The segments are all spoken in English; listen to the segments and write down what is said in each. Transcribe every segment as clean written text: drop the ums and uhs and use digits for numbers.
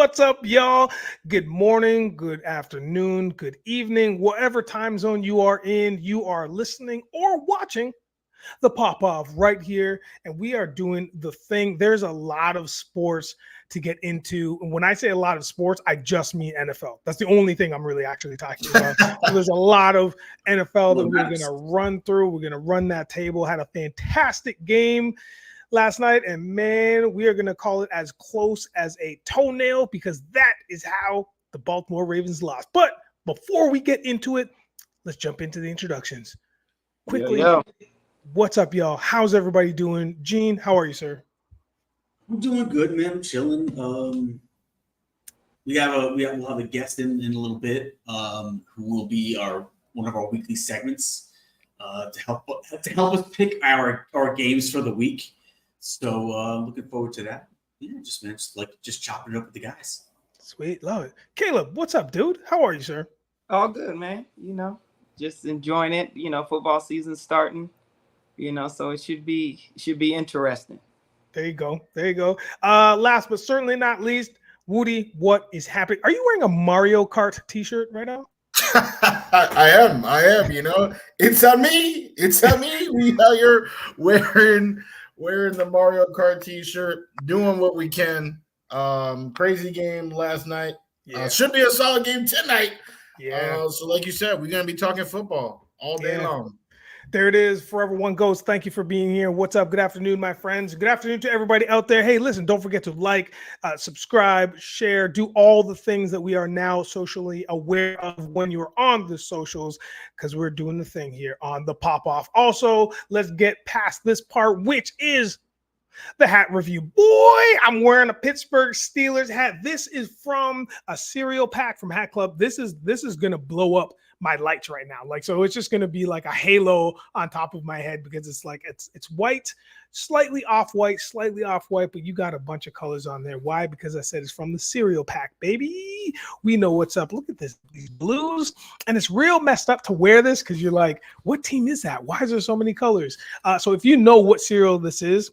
What's up, y'all? Good morning, good afternoon, good evening, whatever time zone you are in, you are listening or watching the pop off right here. And we are doing the thing. There's a lot of sports to get into. And when I say a lot of sports, I just mean NFL. That's the only thing I'm really actually talking about. So there's a lot of NFL that we're going to run through. We're going to run that table. Had a fantastic game last night, and man, we are going to call it as close as a toenail because that is how the Baltimore Ravens lost. But before we get into it, let's jump into the introductions quickly. What's up, y'all? How's everybody doing? Gene, how are you, sir? I'm doing good, man. I'm chilling. We'll have a guest in a little bit, who will be one of our weekly segments to help us pick our games for the week. So looking forward to that. Yeah, just chopping it up with the guys. Sweet, love it. Caleb, what's up, dude? How are you, sir? All good, man. Just enjoying it. Football season starting. So it should be interesting. There you go. Last but certainly not least, Wudi, what is happening? Are you wearing a Mario Kart t-shirt right now? I am. It's on me. We out here wearing the Mario Kart t-shirt, doing what we can. Crazy game last night. Yeah. Should be a solid game tonight. Yeah. So like you said, we're going to be talking football all day long. There it is. Forever One Ghost. Thank you for being here. What's up? Good afternoon, my friends. Good afternoon to everybody out there. Hey, listen, don't forget to like, subscribe, share, do all the things that we are now socially aware of when you're on the socials, because we're doing the thing here on the pop off. Also, let's get past this part, which is the hat review. Boy, I'm wearing a Pittsburgh Steelers hat. This is from a cereal pack from Hat Club. This is going to blow up my lights right now. So it's just going to be like a halo on top of my head because it's white, slightly off-white, but you got a bunch of colors on there. Why? Because I said it's from the cereal pack, baby. We know what's up. Look at these blues. And it's real messed up to wear this because you're like, what team is that? Why is there so many colors? So if you know what cereal this is,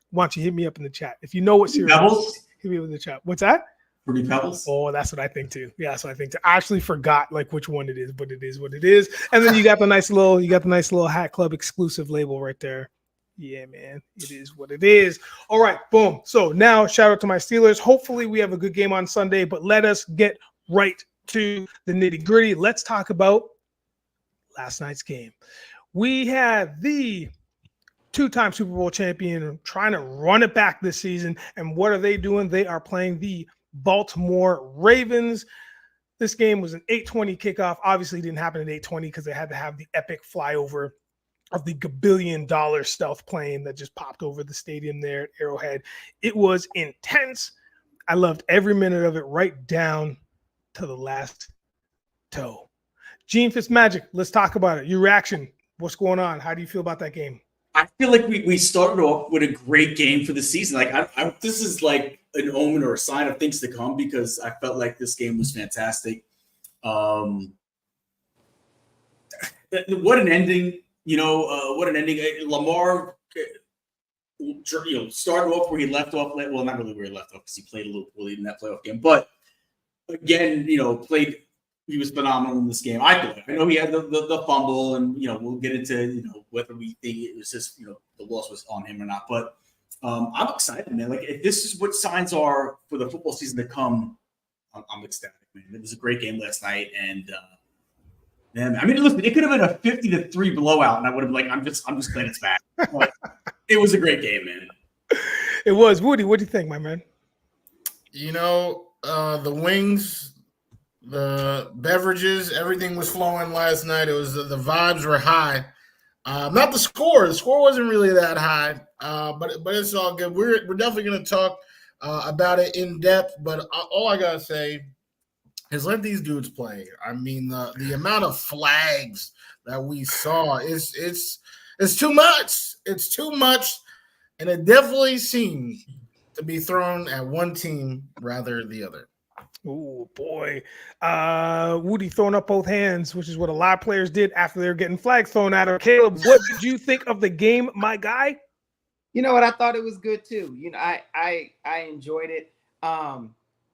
why don't you hit me up in the chat? If you know what cereal Pebbles? Hit me up in the chat. What's that? Fruity Pebbles? Oh, that's what I think too. Yeah, that's what I think too. I actually forgot which one it is, but it is what it is. And then you got the nice little Hat Club exclusive label right there. Yeah, man. It is what it is. All right, boom. So now shout out to my Steelers. Hopefully we have a good game on Sunday, but let us get right to the nitty-gritty. Let's talk about last night's game. We had the two-time Super Bowl champion trying to run it back this season. And what are they doing? They are playing the Baltimore Ravens. This game was an 8:20 kickoff. Obviously didn't happen at 8:20 because they had to have the epic flyover of the $1 stealth plane that just popped over the stadium there at Arrowhead. It was intense. I loved every minute of it right down to the last toe. Genefitzmagic, let's talk about it. Your reaction. What's going on? How do you feel about that game? I feel like we started off with a great game for the season. This is like an omen or a sign of things to come because I felt like this game was fantastic. What an ending! What an ending. Lamar, started off where he left off. Well, not really where he left off because he played a little poorly in that playoff game. But again, played. He was phenomenal in this game. I know he had the fumble, and we'll get into whether we think it was just the loss was on him or not. But I'm excited, man. Like if this is what signs are for the football season to come, I'm ecstatic, man. It was a great game last night, and man, I mean, listen, it could have been a 50-3 blowout, and I would have been like, I'm just glad it's back. But it was a great game, man. It was. Wudi, what do you think, my man? The wings. The beverages, everything was flowing last night. It was the vibes were high. Not the score. The score wasn't really that high, but it's all good. We're definitely going to talk about it in depth. But all I gotta say is let these dudes play. I mean, the amount of flags that we saw is too much. It's too much, and it definitely seemed to be thrown at one team rather than the other. Oh boy. Wudi throwing up both hands, which is what a lot of players did after they were getting flags thrown at them. Caleb, what did you think of the game, my guy? You know what? I thought it was good too. I enjoyed it.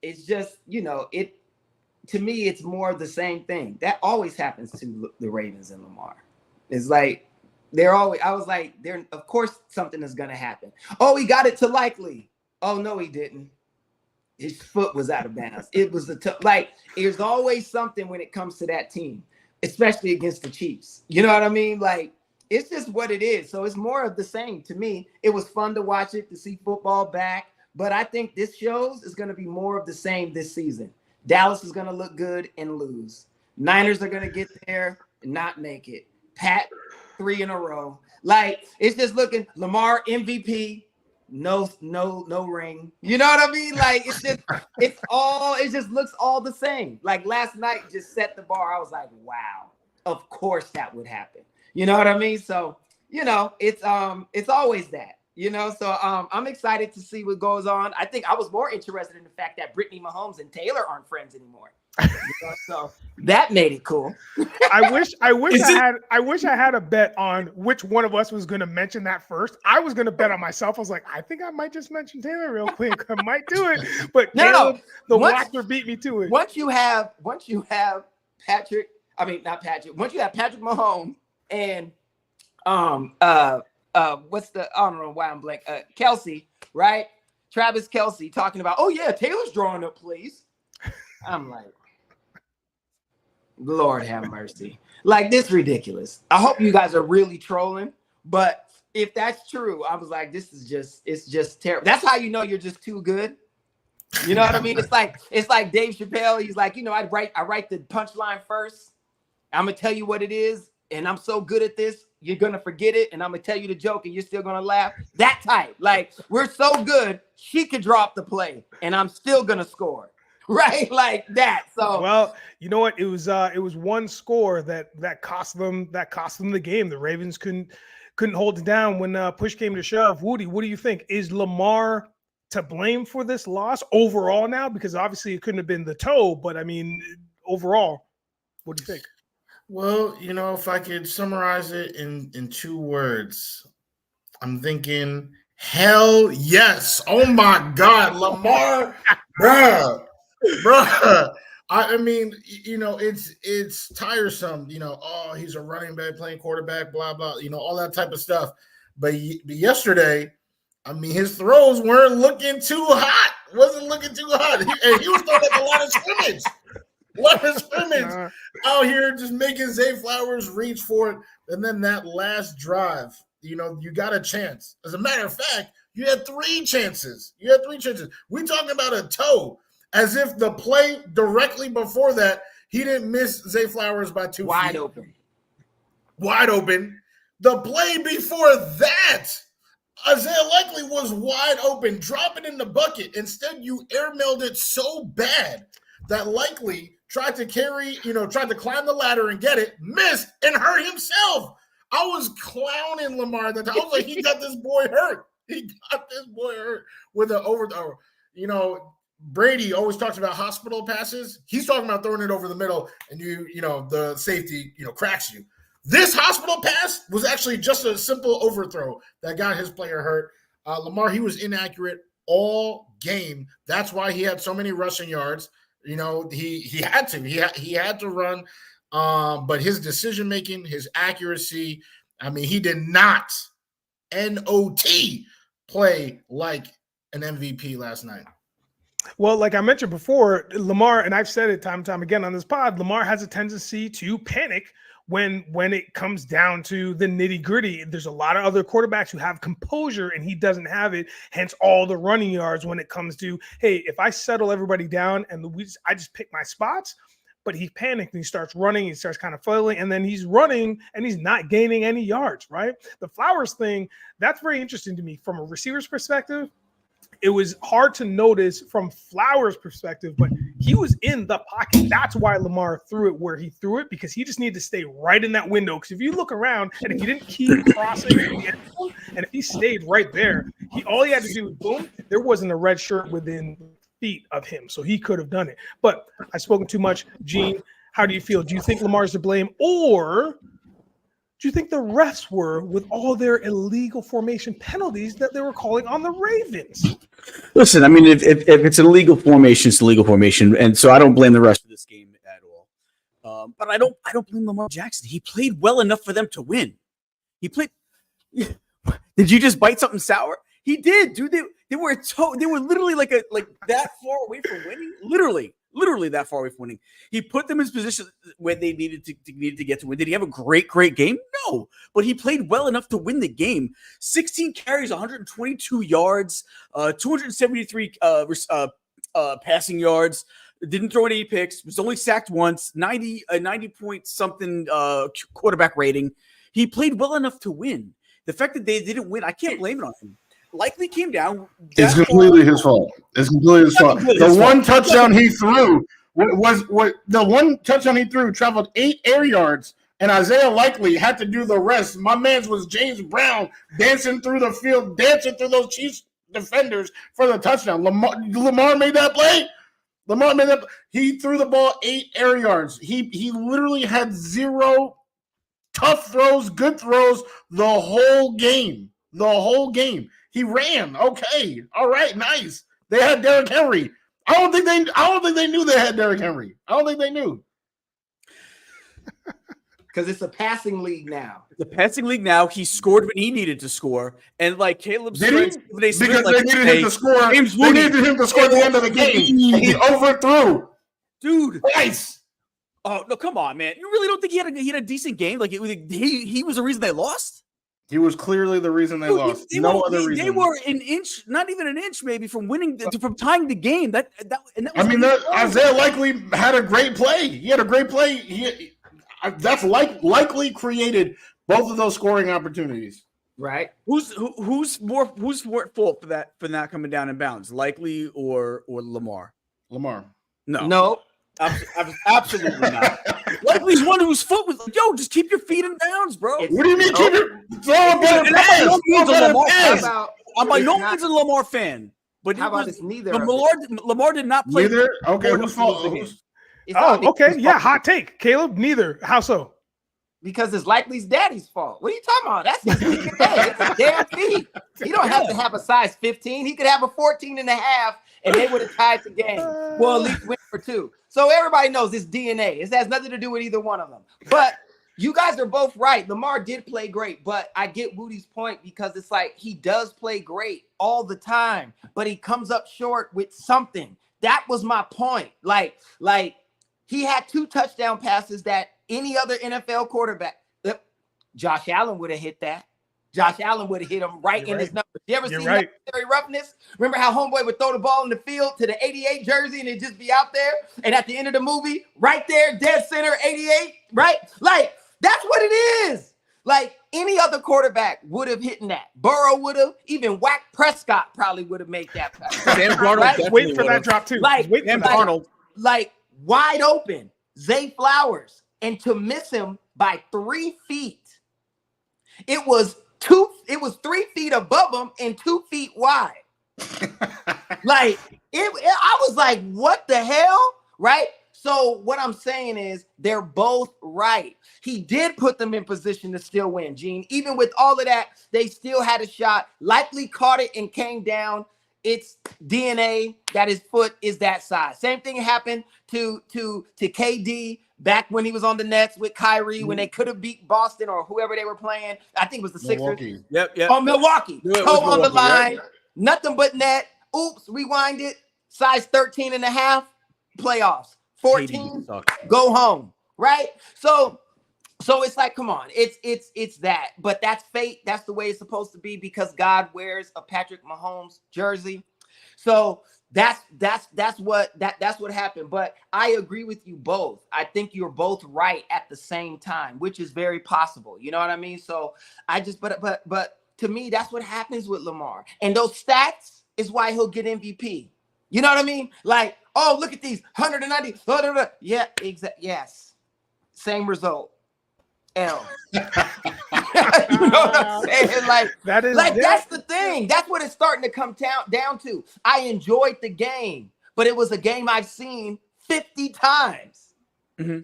it's just, to me, it's more of the same thing. That always happens to the Ravens and Lamar. It's like I was like, of course something is going to happen. Oh, he got it to Likely. Oh, no, he didn't. His foot was out of bounds. It was there's always something when it comes to that team, especially against the Chiefs. You know what I mean? Like, it's just what it is. So it's more of the same to me. It was fun to watch it, to see football back. But I think this shows is going to be more of the same this season. Dallas is going to look good and lose. Niners are going to get there and not make it. Pat, 3 in a row. Like, it's just looking Lamar MVP. No ring. You know what I mean? Like, it just looks all the same. Like, last night just set the bar. I was like, wow, of course that would happen. You know what I mean? So, it's always that, so I'm excited to see what goes on. I think I was more interested in the fact that Brittany Mahomes and Taylor aren't friends anymore. So that made it cool. I wish I had a bet on which one of us was going to mention that first. I was going to bet on myself. I was like, I think I might just mention Taylor real quick. I might do it, but Caleb, watcher beat me to it. Once you have Patrick, not Patrick. Once you have Patrick Mahomes and what's the I don't know why I'm blank. Kelsey, right? Travis Kelsey talking about, oh yeah, Taylor's drawing up plays. I'm like, Lord have mercy. Like, this ridiculous. I hope you guys are really trolling, but if that's true, I was like, it's just terrible. That's how you know you're just too good. You know what I mean? It's like Dave Chappelle. He's like, I write the punchline first. I'm gonna tell you what it is, and I'm so good at this, you're gonna forget it, and I'm gonna tell you the joke, and you're still gonna laugh. That type. Like, we're so good, she could drop the play, and I'm still gonna score. Right, like that. So, well, you know what? It was one score that cost them the game. The Ravens couldn't hold it down when push came to shove. Wudi, what do you think? Is Lamar to blame for this loss overall now? Because obviously it couldn't have been the toe, but I mean overall, what do you think? Well, if I could summarize it in 2 words, I'm thinking hell yes. Oh my God, Lamar, bruh. I mean, it's tiresome, oh, he's a running back playing quarterback, blah, blah, all that type of stuff. But yesterday, I mean, his throws weren't looking too hot. Wasn't looking too hot. And he was throwing like a lot of scrimmage out here just making Zay Flowers reach for it. And then that last drive, you got a chance. As a matter of fact, you had 3 chances. We're talking about a toe. As if the play directly before that, he didn't miss Zay Flowers by 2 feet. Wide open. The play before that, Isaiah Likely was wide open. Drop it in the bucket. Instead, you airmailed it so bad that Likely tried to climb the ladder and get it, missed, and hurt himself. I was clowning Lamar that time. I was like, he got this boy hurt. With an overthrow. Brady always talks about hospital passes. He's talking about throwing it over the middle and the safety, cracks you. This hospital pass was actually just a simple overthrow that got his player hurt. Lamar, he was inaccurate all game. That's why he had so many rushing yards. He had to run. But his decision-making, his accuracy, I mean, he did not play like an MVP last night. Well, like I mentioned before, Lamar, and I've said it time and time again on this pod, Lamar has a tendency to panic when it comes down to the nitty-gritty. There's a lot of other quarterbacks who have composure, and he doesn't have it, hence all the running yards when it comes to, hey, if I settle everybody down and I just pick my spots, but he panicked and he starts running, he starts kind of flailing, and then he's running and he's not gaining any yards, right? The Flowers thing, that's very interesting to me from a receiver's perspective. It was hard to notice from Flowers' perspective, but he was in the pocket. That's why Lamar threw it where he threw it, because he just needed to stay right in that window. Because if you look around and if you didn't keep crossing the end zone, and if he stayed right there, all he had to do was boom. There wasn't a red shirt within feet of him, so he could have done it. But I've spoken too much. Gene, how do you feel? Do you think Lamar's to blame, or do you think the refs were with all their illegal formation penalties that they were calling on the Ravens? Listen, I mean, if it's an illegal formation, it's a legal formation, and so I don't blame the rest of this game at all. But I don't blame Lamar Jackson. He played well enough for them to win. He played. Did you just bite something sour? He did, dude. They were literally like that far away from winning. Literally that far away from winning. He put them in position where they needed to get to win. Did he have a great game? No, but he played well enough to win the game. 16 carries, 122 yards, 273 passing yards. Didn't throw any picks. Was only sacked once. 90 point something quarterback rating. He played well enough to win. The fact that they didn't win, I can't blame it on him. Likely came down. It's completely his fault. It's completely his fault. The one touchdown he threw the one touchdown he threw traveled 8 air yards, and Isaiah Likely had to do the rest. My man's was James Brown dancing through the field, dancing through those Chiefs defenders for the touchdown. Lamar made that play. He threw the ball 8 air yards. He literally had 0 tough throws, good throws the whole game. He ran. Okay. All right. Nice. They had Derrick Henry. I don't think they knew they had Derrick Henry. I don't think they knew. Because it's a passing league now. The passing league now. He scored when he needed to score, and like Caleb said, Because they needed him to score. They needed him to score at the end of the game. He overthrew. Dude. Nice. Oh no! Come on, man. You really don't think he had a decent game? Like he was the reason they lost. He was clearly the reason they lost. No other reason. They were an inch, not even an inch, maybe from winning, from tying the game. Isaiah Likely had a great play. He had a great play. That's likely created both of those scoring opportunities. Right. Who's more fault for that, for not coming down in bounds? Likely or Lamar? Lamar. No. Absolutely not. Likely's one whose foot was just keep your feet in bounds, bro. What do you mean keep your throw a better pass? I'm by no means a Lamar fan. But how about this? Neither. Lamar did not play. Neither? Okay, whose fault? Okay. Yeah, hot take. Caleb, neither. How so? Because it's Likely's daddy's fault. What are you talking about? That's his DNA. It's a damn feet. He don't have to have a size 15. He could have a 14 and a half, and they would have tied the game. Well, at least win for 2. So everybody knows it's DNA. It has nothing to do with either one of them. But you guys are both right. Lamar did play great, but I get Wudi's point because it's like he does play great all the time, but he comes up short with something. That was my point. Like he had 2 touchdown passes that any other NFL quarterback, Josh Allen would have hit that. Josh Allen would have hit him right in his numbers. You ever see necessary roughness? Remember how homeboy would throw the ball in the field to the 88 jersey and it'd just be out there? And at the end of the movie, right there, dead center, 88, right? Like, that's what it is. Like, any other quarterback would have hit that. Burrow would have. Even Whack Prescott probably would have made that pass. Sam Darnold right? Wait for that drop, too. Like, wide open. Zay Flowers. And to miss him by 3 feet. It was 3 feet above him and 2 feet wide. I was like, what the hell? Right? So what I'm saying is they're both right. He did put them in position to still win, Gene. Even with all of that, they still had a shot. Likely caught it and came down. It's DNA that his foot is that size. Same thing happened to KD back when he was on the Nets with Kyrie when they could have beat Boston or whoever they were playing. I think it was the Sixers. Yep. Oh, Milwaukee. Toe on the line. Yep. Nothing but net. Oops, rewind it. Size 13 and a half. Playoffs. 14. Go home. Right? So it's like, come on. It's that. But that's fate. That's the way it's supposed to be because God wears a Patrick Mahomes jersey. So that's what happened. But I agree with you both. I think you're both right at the same time, which is very possible. You know what I mean? So I just but to me, that's what happens with Lamar. And those stats is why he'll get MVP. You know what I mean? Like, oh, look at these 190. Yeah, exactly. Yes. Same result. L. You know what I'm saying? Like, that's the thing. That's what it's starting to come down to. I enjoyed the game, but it was a game I've seen 50 times. Mm-hmm.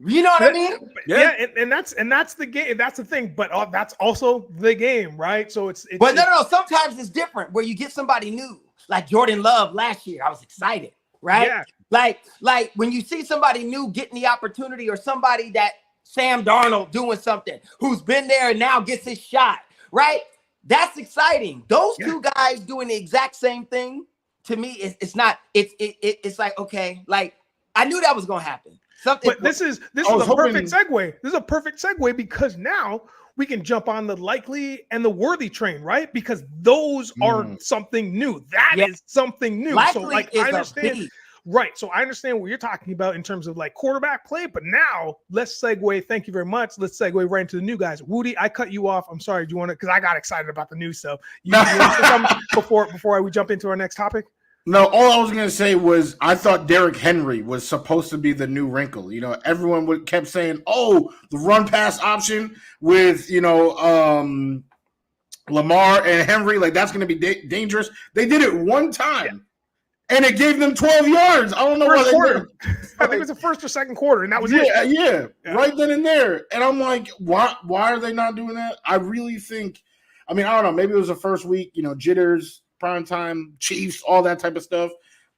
You know what I mean? Yeah, and that's the game. That's the thing. But that's also the game, right? So it's but no. Sometimes it's different where you get somebody new, like Jordan Love last year. I was excited, right? Yeah. Like when you see somebody new getting the opportunity, or somebody that Sam Darnold doing something, who's been there and now gets his shot, right? That's exciting. Those two guys doing the exact same thing, to me, it's not. It's like, okay, like I knew that was gonna happen. Something. But this is a perfect segue. This is a perfect segue because now we can jump on the Likely and the Worthy train, right? Because those are something new. That is something new. Likely so like I understand. Right. So I understand what you're talking about in terms of like quarterback play, but now let's segue. Thank you very much. Let's segue right into the new guys. Wudi, I cut you off. I'm sorry. Do you want to, because I got excited about the new stuff. You want to say something before we jump into our next topic? No, all I was going to say was I thought Derrick Henry was supposed to be the new wrinkle. You know, everyone kept saying, oh, the run pass option with, Lamar and Henry, like that's going to be dangerous. They did it one time. And it gave them 12 yards. I don't know first why quarter. I think it was the first or second quarter, and that was it. Yeah, right then and there. And I'm like, why are they not doing that? I really think, I don't know, maybe it was the first week, jitters, prime time, Chiefs, all that type of stuff.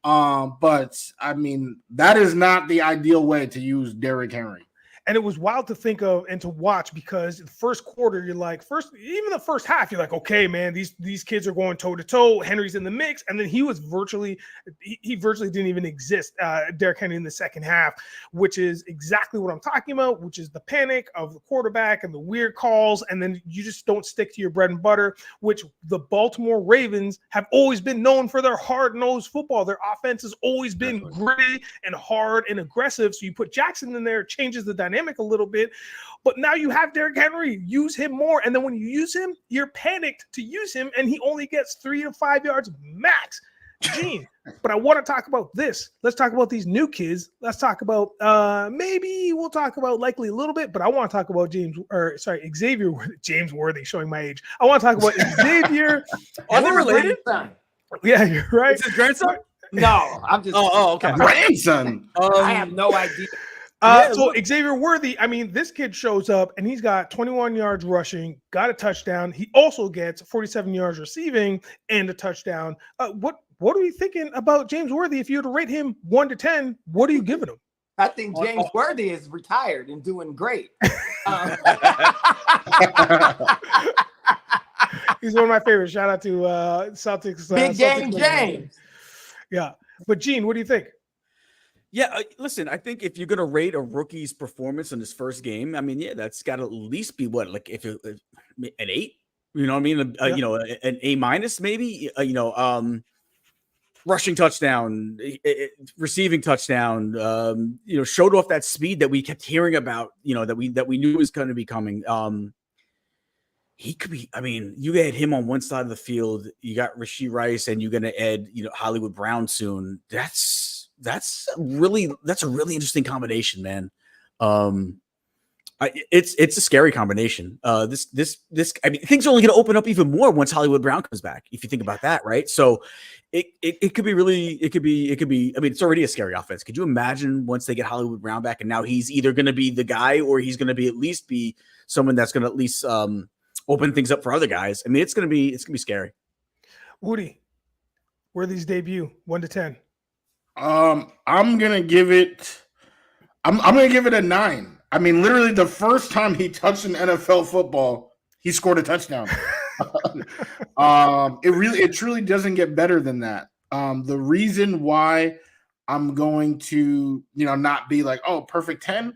But that is not the ideal way to use Derrick Henry. And it was wild to think of and to watch because the first quarter, you're like, even the first half, you're like, okay, man, these kids are going toe to toe. Henry's in the mix. And then he virtually didn't even exist, Derrick Henry, in the second half, which is exactly what I'm talking about, which is the panic of the quarterback and the weird calls. And then you just don't stick to your bread and butter, which the Baltimore Ravens have always been known for their hard-nosed football. Their offense has always been gritty and hard and aggressive. So you put Jackson in there, it changes the dynamic a little bit, but now you have Derrick Henry, use him more, and then when you use him, you're panicked to use him, and he only gets 3 to 5 yards max. Gene, but I want to talk about this. Let's talk about these new kids. Let's talk about maybe we'll talk about Likely a little bit, but I want to talk about Xavier James Worthy, showing my age. I want to talk about Xavier. Are they related? Yeah, you're right. Is his grandson? No, I'm just. Okay. Grandson. I have no idea. So Xavier Worthy, this kid shows up and he's got 21 yards rushing, got a touchdown. He also gets 47 yards receiving and a touchdown. What are you thinking about James Worthy? If you were to rate him 1 to 10, what are you giving him? I think James Worthy is retired and doing great. He's one of my favorites. Shout out to Celtics. Big game Celtics James. Yeah. But Gene, what do you think? Yeah, listen, I think if you're going to rate a rookie's performance in his first game, that's got to at least be what, like if an 8, you know what I mean? An A minus maybe, rushing touchdown, receiving touchdown, showed off that speed that we kept hearing about, that we knew was going to be coming. He could be, you had him on one side of the field, you got Rashee Rice, and you're going to add, Hollywood Brown soon. That's a really interesting combination, man. It's a scary combination. Things are only going to open up even more once Hollywood Brown comes back. If you think about that, right? So it could be really, it could be. It's already a scary offense. Could you imagine once they get Hollywood Brown back, and now he's either going to be the guy or he's going to be at least be someone that's going to at least open things up for other guys. It's going to be scary. Wudi, Worthy's debut, 1 to 10. I'm gonna give it. I'm gonna give it a 9. Literally the first time he touched an NFL football, he scored a touchdown. It truly doesn't get better than that. The reason why I'm going to not be like, oh, perfect 10,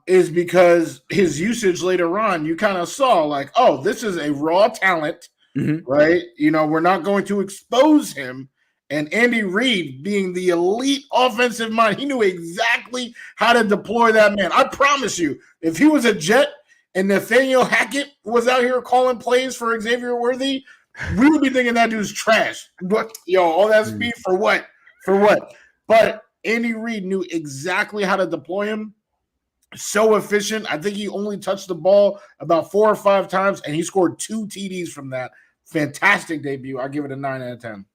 is because his usage later on, you kind of saw like, oh, this is a raw talent, right? We're not going to expose him. And Andy Reid, being the elite offensive mind, he knew exactly how to deploy that man. I promise you, if he was a Jet and Nathaniel Hackett was out here calling plays for Xavier Worthy, we would be thinking that dude's trash. But, all that speed for what? For what? But Andy Reid knew exactly how to deploy him. So efficient. I think he only touched the ball about 4 or 5 times, and he scored 2 TDs from that. Fantastic debut. I give it a 9 out of 10.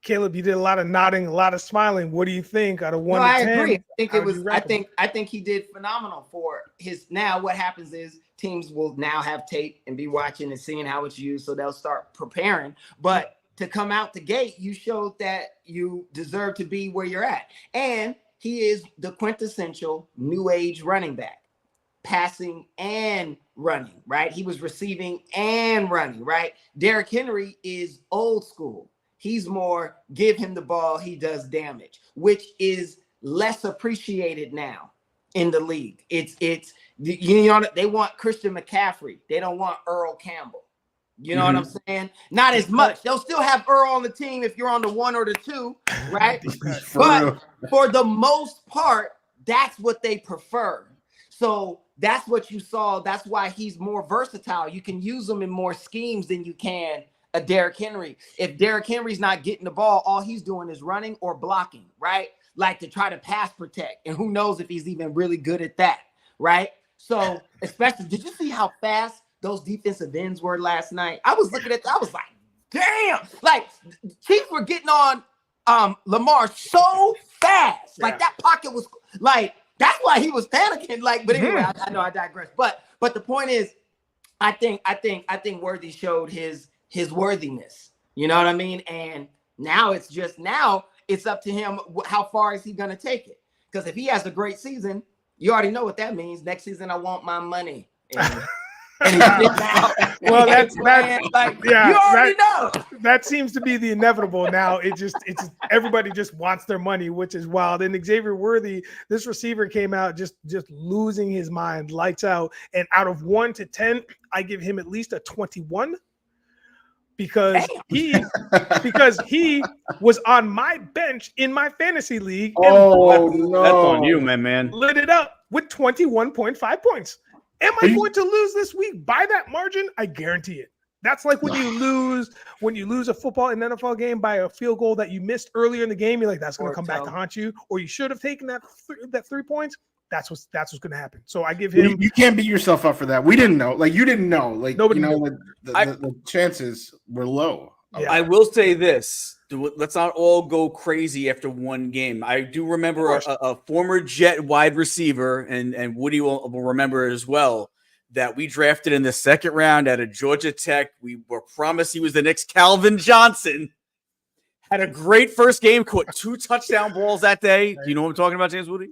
Caleb, you did a lot of nodding, a lot of smiling. What do you think out of 1 No, to I 10? agree. I think how it would you was. rank him? I think he did phenomenal for his. Now, what happens is teams will now have tape and be watching and seeing how it's used, so they'll start preparing. But to come out the gate, you showed that you deserve to be where you're at, and he is the quintessential new age running back, passing and running. Right? He was receiving and running. Right? Derrick Henry is old school. He's more give him the ball, he does damage, which is less appreciated now in the league. It's you know, they want Christian McCaffrey. They don't want Earl Campbell. You know what I'm saying? Not as much. They'll still have Earl on the team if you're on the 1 or the 2, right? But for the most part, that's what they prefer. So that's what you saw. That's why he's more versatile. You can use him in more schemes than you can a Derrick Henry. If Derrick Henry's not getting the ball, all he's doing is running or blocking, right? Like to try to pass protect. And who knows if he's even really good at that, right? So especially, did you see how fast those defensive ends were last night? I was looking at that. I was like, damn. Like Chiefs were getting on Lamar so fast. Like that pocket was like, that's why he was panicking. Like, but anyway, I know I digress. But the point is, I think Worthy showed his worthiness. You know what I mean? And now it's up to him. How far is he going to take it? Because if he has a great season, you already know what that means. Next season, I want my money. And Well, that's like, yeah, you already know. That seems to be the inevitable now. It's everybody just wants their money, which is wild. And Xavier Worthy, this receiver came out just losing his mind, lights out. And out of 1 to 10, I give him at least a 21 because he was on my bench in my fantasy league. Oh, and no. That's on you, man. lit it up with 21.5 points. Am I going to lose this week by that margin? I guarantee it. That's like when you lose a football in an NFL game by a field goal that you missed earlier in the game. You're like, that's going to come back to haunt you, or you should have taken that 3 points. That's what's going to happen. So I give him. You can't beat yourself up for that. We didn't know. Like you didn't know. Like nobody knew. The chances were low. Yeah. I will say this. Let's not all go crazy after one game. I do remember a former Jet wide receiver, and Woody will remember as well, that we drafted in the 2nd round out of Georgia Tech. We were promised he was the next Calvin Johnson. Had a great first game, caught 2 touchdown balls that day. Do you know what I'm talking about, James Woody?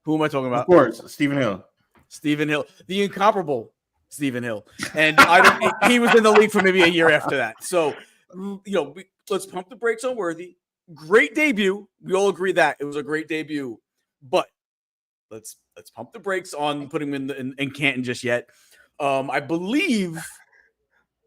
Who am I talking about? Of course, Stephen Hill. Stephen Hill, the incomparable Stephen Hill. And he was in the league for maybe a year after that. So, let's pump the brakes on Worthy. Great debut. We all agree that it was a great debut, but let's pump the brakes on putting him in Canton just yet. I believe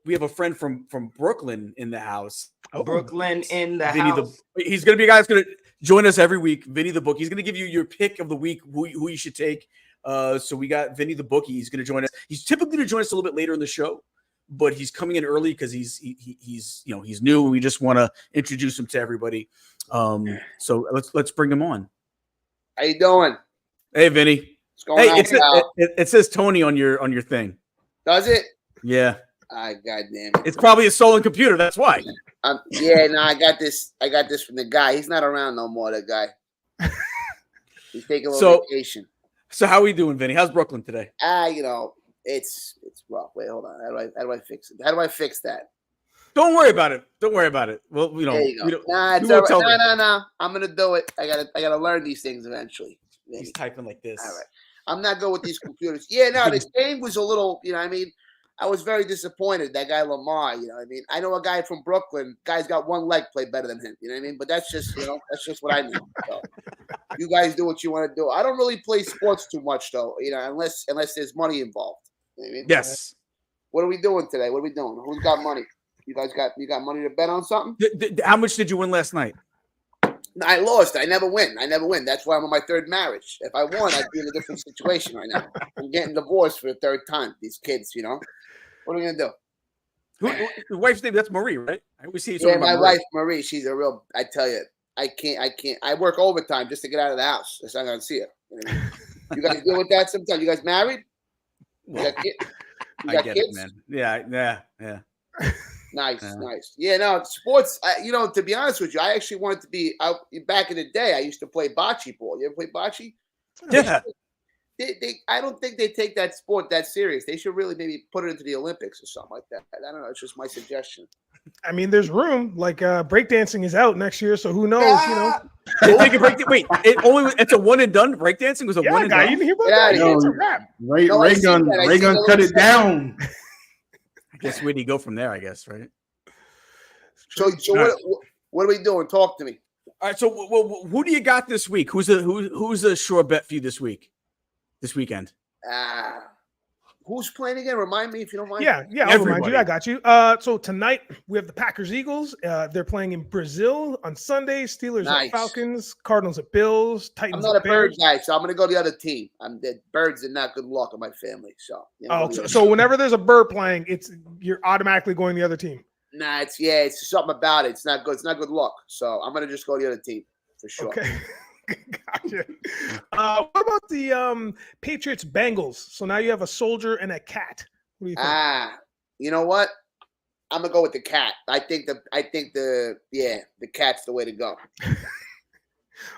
we have a friend from Brooklyn in the house. Brooklyn in the Vinny house. He's going to be a guy that's going to join us every week. Vinny the Bookie. He's going to give you your pick of the week, who you should take. So we got Vinny the Bookie. He's going to join us. He's typically going to join us a little bit later in the show, but he's coming in early because he's new. We just want to introduce him to everybody. So let's bring him on. How you doing? Hey, Vinny. What's going on? It says Tony on your thing. Does it? Yeah. God damn it. It's probably a stolen computer. That's why. I got this from the guy. He's not around no more, that guy. He's taking a little vacation. So how are we doing, Vinny? How's Brooklyn today? It's rough. Wait, hold on. How do I fix it? How do I fix that? Don't worry about it. Well, there you go. It's all right. No. I'm gonna do it. I gotta learn these things eventually. He's typing like this. All right. I'm not good with these computers. Yeah, no, this game was a little, I was very disappointed. That guy Lamar, I know a guy from Brooklyn. Guy's got one leg, play better than him. You know what I mean? But that's just, that's just what I know. So, you guys do what you want to do. I don't really play sports too much though, unless there's money involved. You know what I mean? Yes. What are we doing today? What are we doing? Who's got money? You got money to bet on something? How much did you win last night? I lost. I never win. That's why I'm on my 3rd marriage. If I won, I'd be in a different situation right now. I'm getting divorced for the 3rd time. These kids, What are we gonna do? Your wife's name? That's Marie, right? I always see you. Yeah, my wife Marie. She's a real. I tell you, I can't. I work overtime just to get out of the house. That's not gonna see her. You guys deal with that sometimes. You guys married? You got kids? I get kids? It, man. Yeah. Nice, nice. Yeah, no, sports. To be honest with you, I actually wanted to be out back in the day. I used to play bocce ball. You ever play bocce? Yeah. I don't think they take that sport that serious. They should really maybe put it into the Olympics or something like that. I don't know. It's just my suggestion. I mean, there's room. Like breakdancing is out next year, so who knows? They take a break. Wait, it's a one and done. Breakdancing was a one and guy, done. you didn't hear about Yeah, that? no, It's a wrap. Ray I seen Gun that. I Ray seen Gun the cut little it down. I guess where do you go from there? I guess, right? So what are we doing? Talk to me. All right. So, who do you got this week? Who's a sure bet for you this weekend? Who's playing again? Remind me if you don't mind. Yeah, I'll remind you. Everybody. I got you. So tonight we have the Packers Eagles. They're playing in Brazil on Sunday. Steelers Nice. at Falcons. Cardinals at Bills. I'm Titans not a at Bears. bird guy, so I'm going to go the other team. Birds are not good luck in my family. So So whenever there's a bird playing, you're automatically going the other team. Nah, it's something about it. It's not good. It's not good luck. So I'm going to just go the other team for sure. Okay. Gotcha. What about the Patriots Bengals? So now you have a soldier and a cat. What do you think? You know what? I'm gonna go with the cat. I think the cat's the way to go.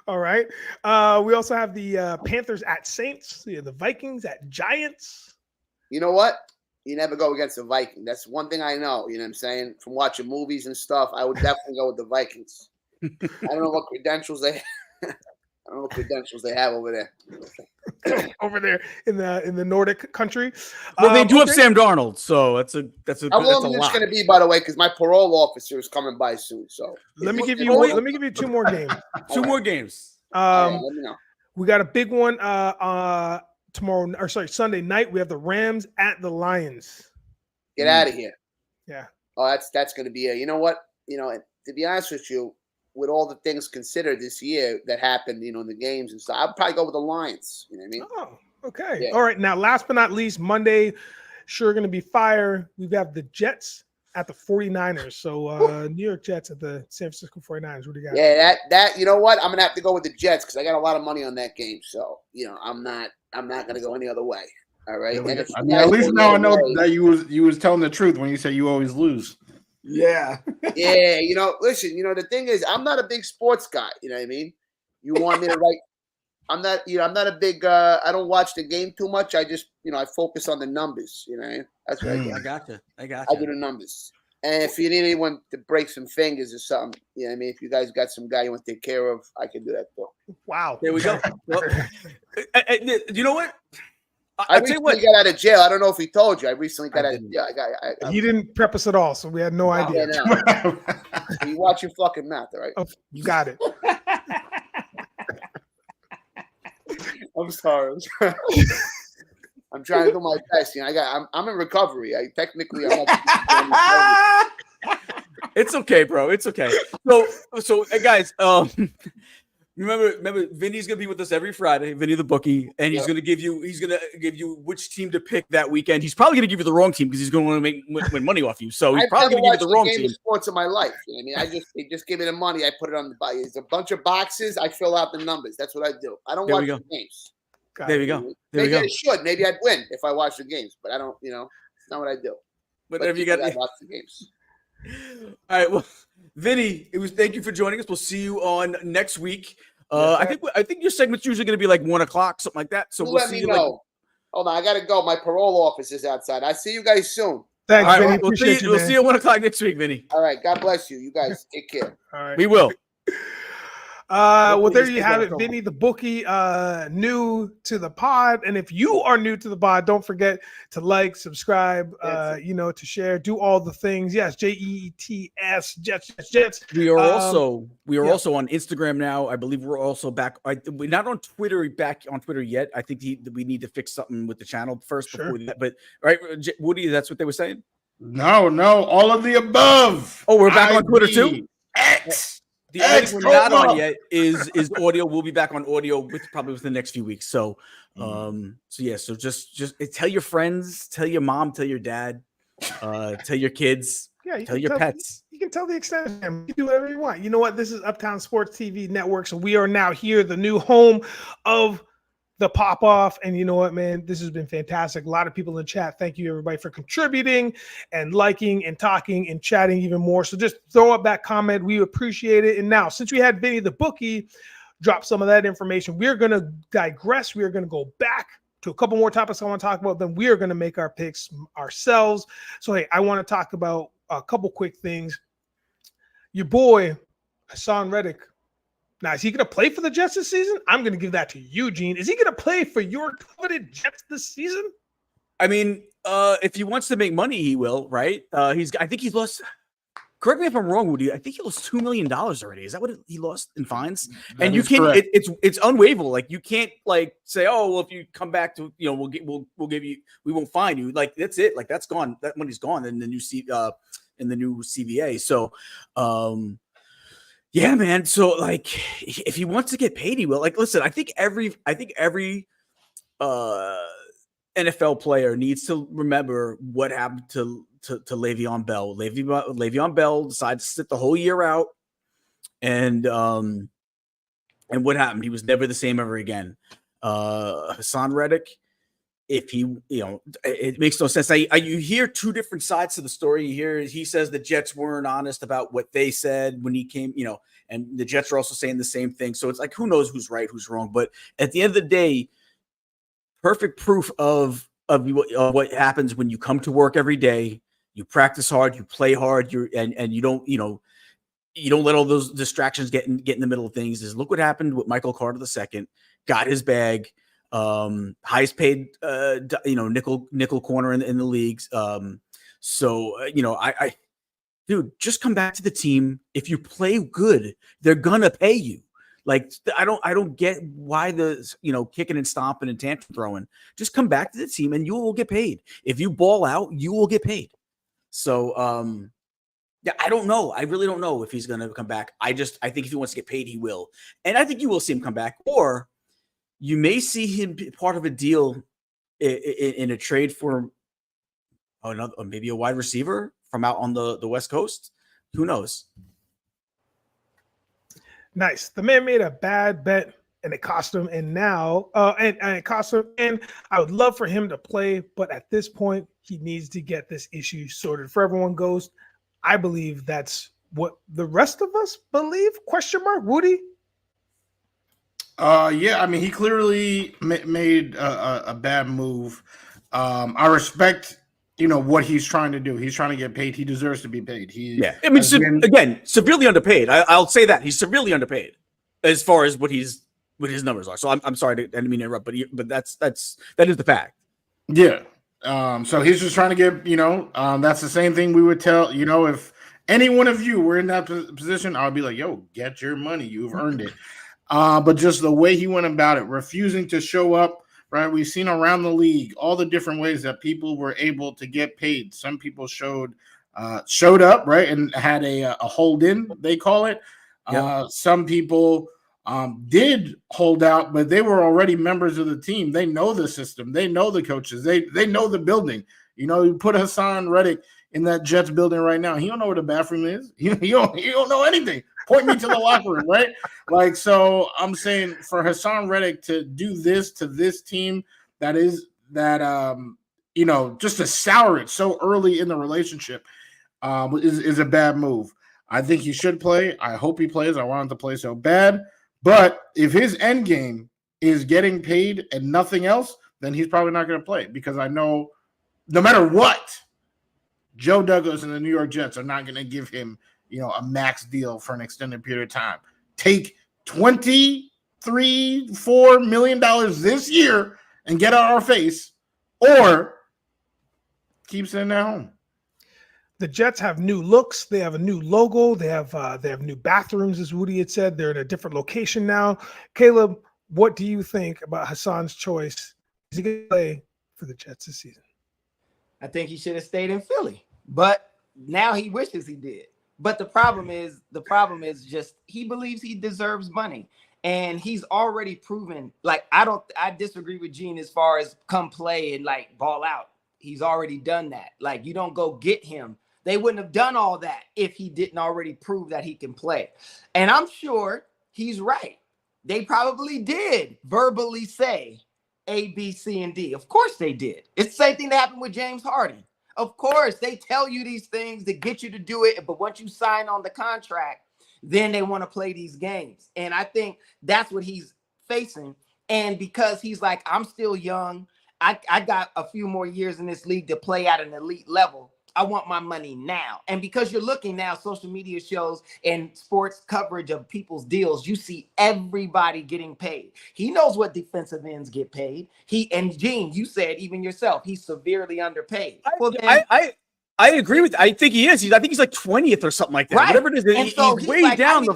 All right. We also have the Panthers at Saints. The Vikings at Giants. You know what? You never go against the Vikings. That's one thing I know. You know what I'm saying? From watching movies and stuff, I would definitely go with the Vikings. I don't know what credentials they have over there. Over there in the Nordic country. Well, they do have Sam Darnold, so that's a How long is this going to be, by the way? Because my parole officer is coming by soon. So let me give you two more games. Two more games. Let me know. We got a big one Sunday night. We have the Rams at the Lions. Get out of here. Yeah. Oh, that's going to be you know what? To be honest with you, with all the things considered this year that happened, in the games and stuff, I'd probably go with the Lions. You know what I mean? Oh, okay. Yeah. All right. Now, last but not least, Monday, sure going to be fire. We have the Jets at the 49ers. So New York Jets at the San Francisco 49ers. What do you got? Yeah, that you know what? I'm gonna have to go with the Jets because I got a lot of money on that game. So I'm not gonna go any other way. All right. Yeah, at least now I know that you was telling the truth when you said you always lose. Yeah. Yeah, listen, the thing is, I'm not a big sports guy. You know what I mean? You want me to write? I'm not a big. I don't watch the game too much. I just, I focus on the numbers. That's what I do. I got I do the numbers. And if you need anyone to break some fingers or something, if you guys got some guy you want to take care of, I can do that too. Wow. There we go. Well, you know what? I recently got out of jail. I don't know if he told you. I recently got out of jail. He didn't prep us at all, so we had no idea. No. You watch your fucking mouth, all right? Oh, you got it. I'm sorry. I'm trying to do my best. I'm in recovery. I'm not. It's okay, bro. It's okay. So guys, remember, Vinny's gonna be with us every Friday, Vinny the bookie, and he's gonna give you which team to pick that weekend. He's probably gonna give you the wrong team because he's gonna want to win money off you. So he's probably gonna give you the wrong team. Sports in my life. They just give me the money. I put it on the box. It's a bunch of boxes. I fill out the numbers. That's what I do. I don't watch the games. There we go. Maybe I should. Maybe I'd win if I watch the games, but I don't. It's not what I do. But have you got? I watch the games. All right. Well, Vinny, thank you for joining us. We'll see you on next week. Yes, I think your segment's usually going to be like 1 o'clock, something like that. So we'll let see me you. know. Hold on, I gotta go. My parole office is outside. I see you guys soon. Thanks, All Vinny. right, we'll see you at 1 o'clock next week, Vinny. All right, God bless you. You guys take care. All right. We will. Well, there you have it, Vinny the bookie, new to the pod. And if you are new to the pod, don't forget to like, subscribe, to share, do all the things. Yes, JETS, Jets. We are also on Instagram now. I believe we're also back. We're not on Twitter yet. I think we need to fix something with the channel first before that. But right, Wudi, that's what they were saying. No, all of the above. Oh, we're back on Twitter too. X. The only thing we're not on yet is audio. We'll be back on audio probably within the next few weeks. So, so just tell your friends, tell your mom, tell your dad, tell your kids, tell your pets. You can tell the extent. You can do whatever you want. You know what? This is Uptown Sports TV Network. So we are now here, the new home of the pop off. And you know what, man, this has been fantastic. A lot of people in the chat. Thank you, everybody, for contributing and liking and talking and chatting even more. So just throw up that comment. We appreciate it. And now, since we had Vinny the bookie drop some of that information, we're going to digress. We are going to go back to a couple more topics I want to talk about. Then we are going to make our picks ourselves. So, hey, I want to talk about a couple quick things. Your boy, Hassan Reddick. Now, is he going to play for the Jets this season? I'm going to give that to you, Gene. Is he going to play for your coveted Jets this season? I mean, if he wants to make money, he will, right? I think he's lost. Correct me if I'm wrong, Wudi. I think he lost $2 million already. Is that what he lost in fines? That and you is can't. correct. It's unwaivable. Like you can't say, oh well, if you come back to we'll give you, we won't fine you. Like that's it. Like that's gone. That money's gone in the new CBA. So, yeah, man. So like, if he wants to get paid, he will. Like, listen, I think every NFL player needs to remember what happened to Le'Veon Bell. Le'Veon Bell decided to sit the whole year out, and what happened? He was never the same ever again. Hassan Reddick, if he, it makes no sense. You hear two different sides to the story. You hear he says the Jets weren't honest about what they said when he came, and the Jets are also saying the same thing. So it's like, who knows who's right, who's wrong? But at the end of the day, perfect proof of what happens when you come to work every day, you practice hard, you play hard, and you don't let all those distractions get in the middle of things. Is look what happened with Michael Carter II, got his bag, highest paid nickel corner in the leagues. Dude, just come back to the team. If you play good, they're gonna pay you. Like I don't get why the kicking and stomping and tantrum throwing. Just come back to the team and you will get paid. If you ball out, you will get paid. So yeah, I don't know. I really don't know if he's gonna come back. I think if he wants to get paid, he will. And I think you will see him come back, or you may see him be part of a deal in a trade for maybe a wide receiver from out on the West Coast. Who knows? Nice. The man made a bad bet and it cost him. And now, and it cost him. And I would love for him to play, but at this point, he needs to get this issue sorted. For everyone goes, I believe that's what the rest of us believe. Question mark, Wudi? Yeah, I mean, he clearly made a bad move. I respect, what he's trying to do. He's trying to get paid. He deserves to be paid. I mean, again, severely underpaid. I'll say that he's severely underpaid as far as what his numbers are. So I'm sorry, I didn't mean to interrupt, but that is the fact. Yeah. So he's just trying to get, that's the same thing we would tell, if any one of you were in that position, I'll be like, yo, get your money. You've earned it. But just the way he went about it, refusing to show up, right? We've seen around the league all the different ways that people were able to get paid. Some people showed up, right, and had a hold in, they call it. Yep. Some people did hold out, but they were already members of the team. They know the system. They know the coaches. They know the building. You put Hassan Reddick in that Jets building right now. He don't know where the bathroom is. He don't know anything. Point me to the locker room, right? Like, so I'm saying for Hassan Reddick to do this to this team just to sour it so early in the relationship is a bad move. I think he should play. I hope he plays. I want him to play so bad. But if his end game is getting paid and nothing else, then he's probably not going to play, because I know no matter what, Joe Douglas and the New York Jets are not going to give him a max deal for an extended period of time. Take $23-4 million this year and get out our face, or keep sitting at home. The Jets have new looks. They have a new logo. They have new bathrooms, as Wudi had said. They're in a different location now. Caleeb, what do you think about Hassan's choice? Is he going to play for the Jets this season? I think he should have stayed in Philly, but now he wishes he did. But the problem is just he believes he deserves money, and he's already proven. Like, I disagree with Gene as far as come play and like ball out. He's already done that. Like, you don't go get him. They wouldn't have done all that if he didn't already prove that he can play. And I'm sure he's right. They probably did verbally say, A, B, C, and D. Of course they did. It's the same thing that happened with James Harden. Of course, they tell you these things to get you to do it, but once you sign on the contract, then they want to play these games. And I think that's what he's facing. And because he's like, I'm still young, I got a few more years in this league to play at an elite level. I want my money now. And because you're looking now, social media shows and sports coverage of people's deals, you see everybody getting paid. He knows what defensive ends get paid. And Gene, you said even yourself, he's severely underpaid. I agree with. I think he is. I think he's like 20th or something like that. Right. Whatever it is, And so he's way like, down.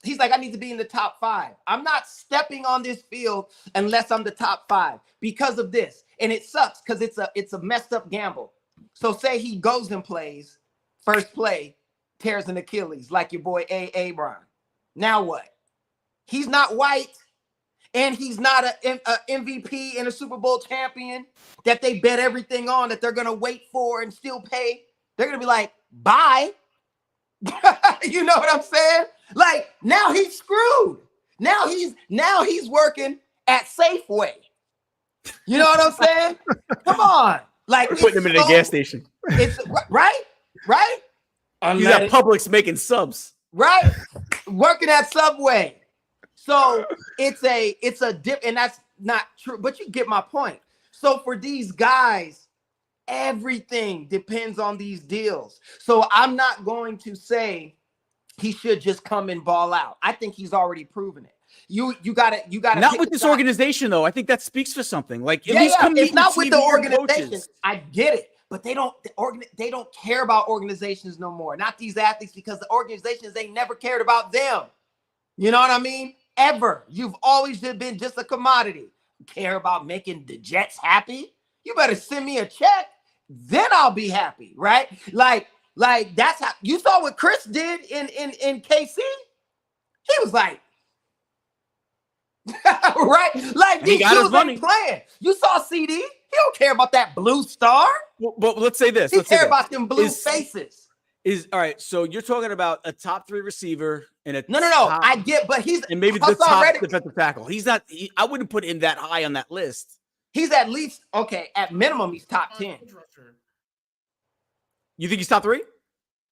He's like, I need to be in the top 5. I'm not stepping on this field unless I'm the top 5 because of this. And it sucks because it's a messed up gamble. So say he goes and plays, first play, tears an Achilles like your boy A. Brown. Now what? He's not white, and he's not a MVP and a Super Bowl champion that they bet everything on that they're going to wait for and still pay. They're going to be like, bye. You know what I'm saying? Like, now he's screwed. Now he's working at Safeway. You know what I'm saying? Come on. Like, we're putting him in a gas station. It's right. He's at Publix making subs. Right? Working at Subway. So it's a dip, and that's not true, but you get my point. So for these guys, everything depends on these deals. So I'm not going to say he should just come and ball out. I think he's already proven it. You gotta not with this organization though. I think that speaks for something. Like at least come it's not with the organization. Coaches. I get it, but they don't care about organizations no more. Not these athletes, because the organizations, they never cared about them. You know what I mean? Ever. You've always been just a commodity. You care about making the Jets happy? You better send me a check, then I'll be happy, right? Like that's how you saw what Chris did in KC. He was like, right? Like these dudes ain't playing. You saw CD. He don't care about that blue star. But let's say this. He care about them blue faces. Is all right. So you're talking about a top 3 receiver and a no. I get, but he's and maybe the top defensive tackle. He's not. I wouldn't put him that high on that list. He's at least at minimum. He's top 10. You think he's top 3?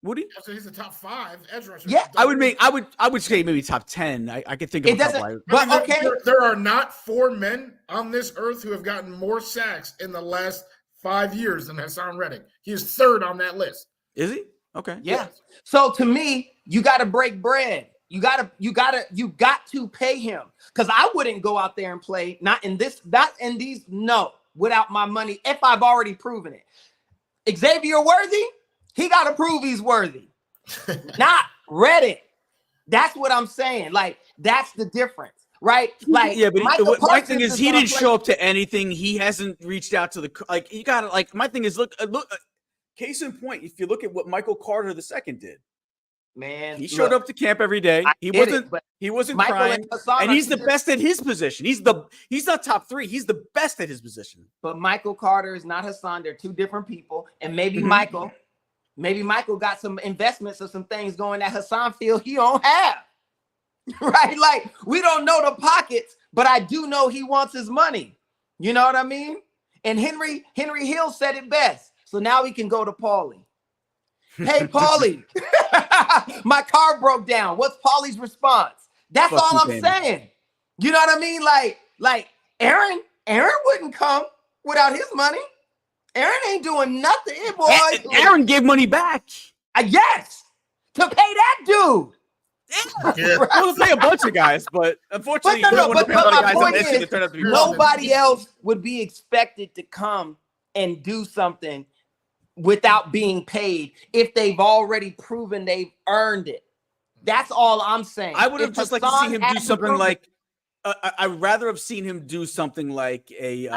Woody? So he's the top 5 edge rusher. Yeah, I would say maybe top 10. I could think of a couple. But okay, there are not 4 men on this earth who have gotten more sacks in the last 5 years than Hassan Reddick. He is 3rd on that list. Is he? Okay. Yeah. So to me, you got to break bread. You got to pay him, because I wouldn't go out there and play not in these without my money if I've already proven it. Xavier Worthy, he got to prove he's worthy. Not Reddick. That's what I'm saying. Like, that's the difference, right? Like, yeah, but my thing is he didn't show up to anything. He hasn't reached out to you got to my thing is look. Case in point, if you look at what Michael Carter II did, man, he showed up to camp every day. He wasn't crying, and he's the best at his position. He's not top 3. He's the best at his position. But Michael Carter is not Hassan. They're 2 different people, and maybe Michael got some investments or some things going that Hassan feels he don't have. Right? Like, we don't know the pockets, but I do know he wants his money. You know what I mean? And Henry Hill said it best. So now we can go to Paulie. Hey, Paulie, my car broke down. What's Paulie's response? That's all I'm saying. You know what I mean? Like Aaron wouldn't come without his money. Aaron ain't doing nothing, boy. Aaron gave money back. Yes, to pay that dude. Yeah. Right. We'll pay a bunch of guys, but unfortunately, nobody else would be expected to come and do something without being paid if they've already proven they've earned it. That's all I'm saying. I would have just liked to see him do something like I'd rather have seen him do something like a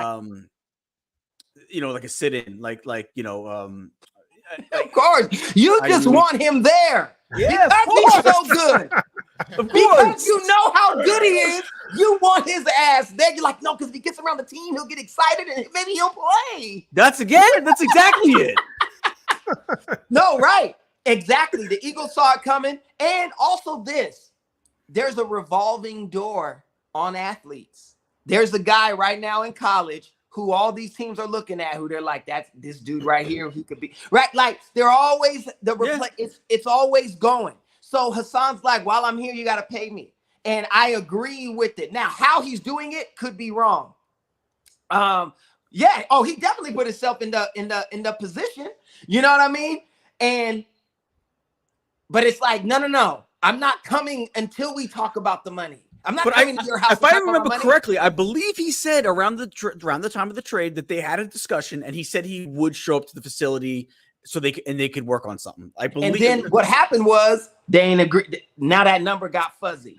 like a sit-in, like of course, you just want him there. Yeah, because he's so good. Of course. Because you know how good he is, you want his ass there. You're like, no, because if he gets around the team, he'll get excited and maybe he'll play. That's exactly it. No, right. Exactly. The Eagles saw it coming. And also there's a revolving door on athletes. There's a guy right now in college who all these teams are looking at, who they're like, that's this dude right here. He could be right. Like they're always it's always going. So Hassan's like, while I'm here, you got to pay me. And I agree with it. Now, how he's doing it could be wrong. Yeah. Oh, he definitely put himself in the position. You know what I mean? But it's like, no. I'm not coming until we talk about the money. I'm not coming to your house. If I remember correctly, I believe he said around the time of the trade that they had a discussion, and he said he would show up to the facility so they could work on something. I believe. And then what happened was they ain't agreed. Now that number got fuzzy.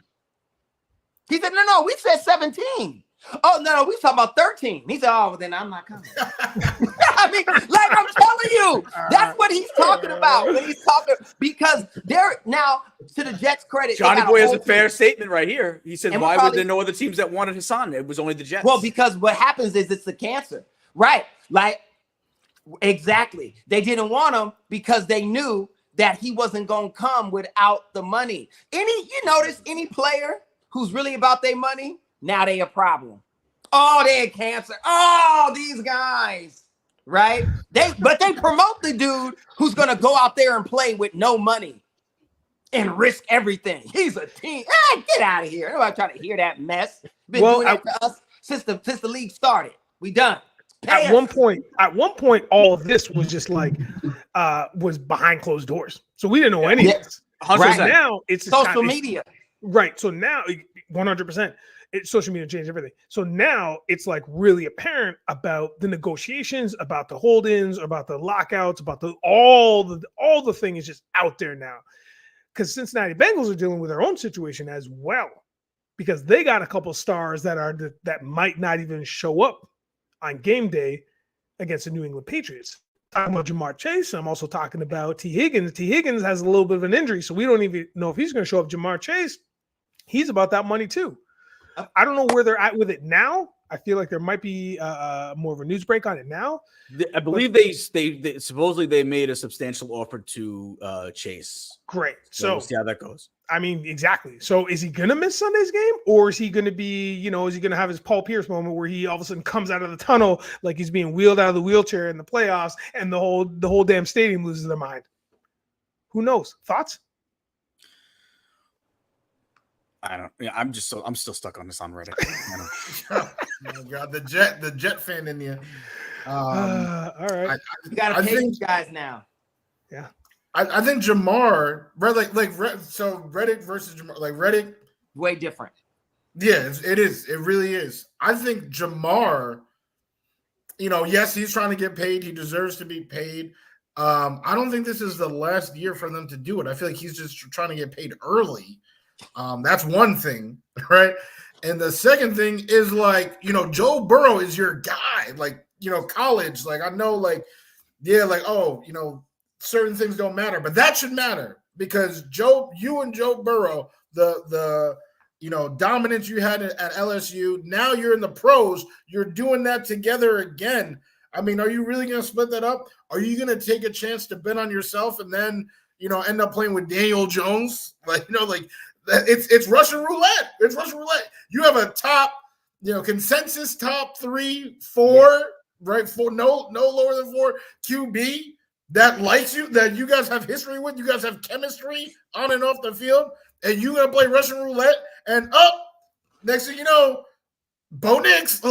He said, no, we said 17. Oh, no, we talking about 13. He said, oh, well, then I'm not coming. I mean, like I'm telling you, that's what he's talking about when he's talking, because they're now, to the Jets' credit, Johnny Boy has a fair statement right here. He said, why were there no other teams that wanted Hassan? It was only the Jets. Well, because what happens is it's the cancer, right? Like, exactly. They didn't want him because they knew that he wasn't going to come without the money. You notice any player who's really about their money, now they a problem. Oh, they had cancer. Oh, these guys, right? But they promote the dude who's gonna go out there and play with no money and risk everything. He's a team. Get out of here. Nobody trying to hear that mess. Been doing that to us since the league started. We done. At one point, all of this was just like was behind closed doors. So we didn't know any of this. Right now, it's social media. Right. So now, 100%, social media changed everything. So now it's like really apparent about the negotiations, about the hold-ins, about the lockouts, about all the thing is just out there now. Because Cincinnati Bengals are dealing with their own situation as well, because they got a couple stars that might not even show up on game day against the New England Patriots. Talking about Jamar Chase, I'm also talking about T. Higgins. T. Higgins has a little bit of an injury, so we don't even know if he's going to show up. Jamar Chase, he's about that money too. I don't know where they're at with it now. I feel like there might be more of a news break on it now. I believe they supposedly they made a substantial offer to Chase. Great. So we'll see how that goes. I mean, exactly. So is he going to miss Sunday's game, or is he going to be, is he going to have his Paul Pierce moment where he all of a sudden comes out of the tunnel like he's being wheeled out of the wheelchair in the playoffs and the whole damn stadium loses their mind? Who knows? Thoughts? I don't. Yeah, I'm still stuck on this on Reddit. Oh God, the Jet fan in you. All right, you gotta pay these guys now. Yeah, I think Jamar, so Reddit versus Jamar, like Reddit, way different. Yeah, it is. It really is. I think Jamar, yes, he's trying to get paid. He deserves to be paid. I don't think this is the last year for them to do it. I feel like he's just trying to get paid early. That's one thing, right? And the second thing is Joe Burrow is your guy, college. I know, certain things don't matter, but that should matter because you and Joe Burrow, the dominance you had at LSU, now you're in the pros, you're doing that together again. I mean, are you really going to split that up? Are you going to take a chance to bet on yourself and then, end up playing with Daniel Jones? It's Russian roulette. It's Russian roulette. You have a top, consensus top 3, 4, right? 4, no lower than 4 QB that likes you, that you guys have history with. You guys have chemistry on and off the field, and you gonna play Russian roulette. And next thing you know, Bo Nix, he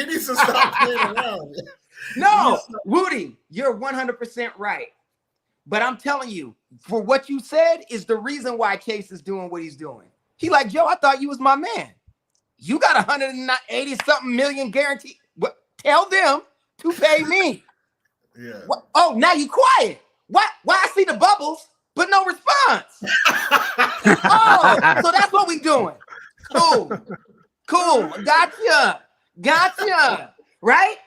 needs to stop playing around. No, Wudi, you're 100% right. But I'm telling you, for what you said is the reason why Chase is doing what he's doing. He like, Joe, I thought you was my man. You got 180-something million guaranteed. What? Tell them to pay me. Yeah. What? Oh, now you quiet. Why I see the bubbles, but no response? Oh, so that's what we doing. Cool. Gotcha. Right?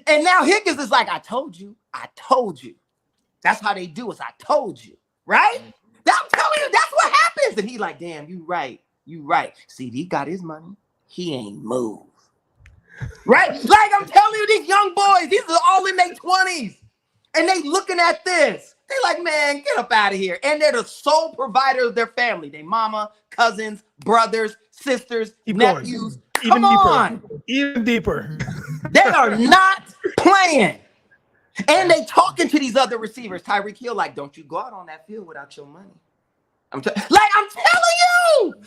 And now Higgins is like, I told you. That's how they do it. I told you, right? I'm telling you, that's what happens. And he like, damn, you right. See, he got his money. He ain't moved. Right? Like I'm telling you, these young boys, these are all in their 20s. And they looking at this. They like, man, get up out of here. And they're the sole provider of their family. They mama, cousins, brothers, sisters, Keep going. nephews. Even Come deeper. on. Even deeper. They are not playing. And they talking to these other receivers. Tyreek Hill, like, don't you go out on that field without your money. I'm telling you.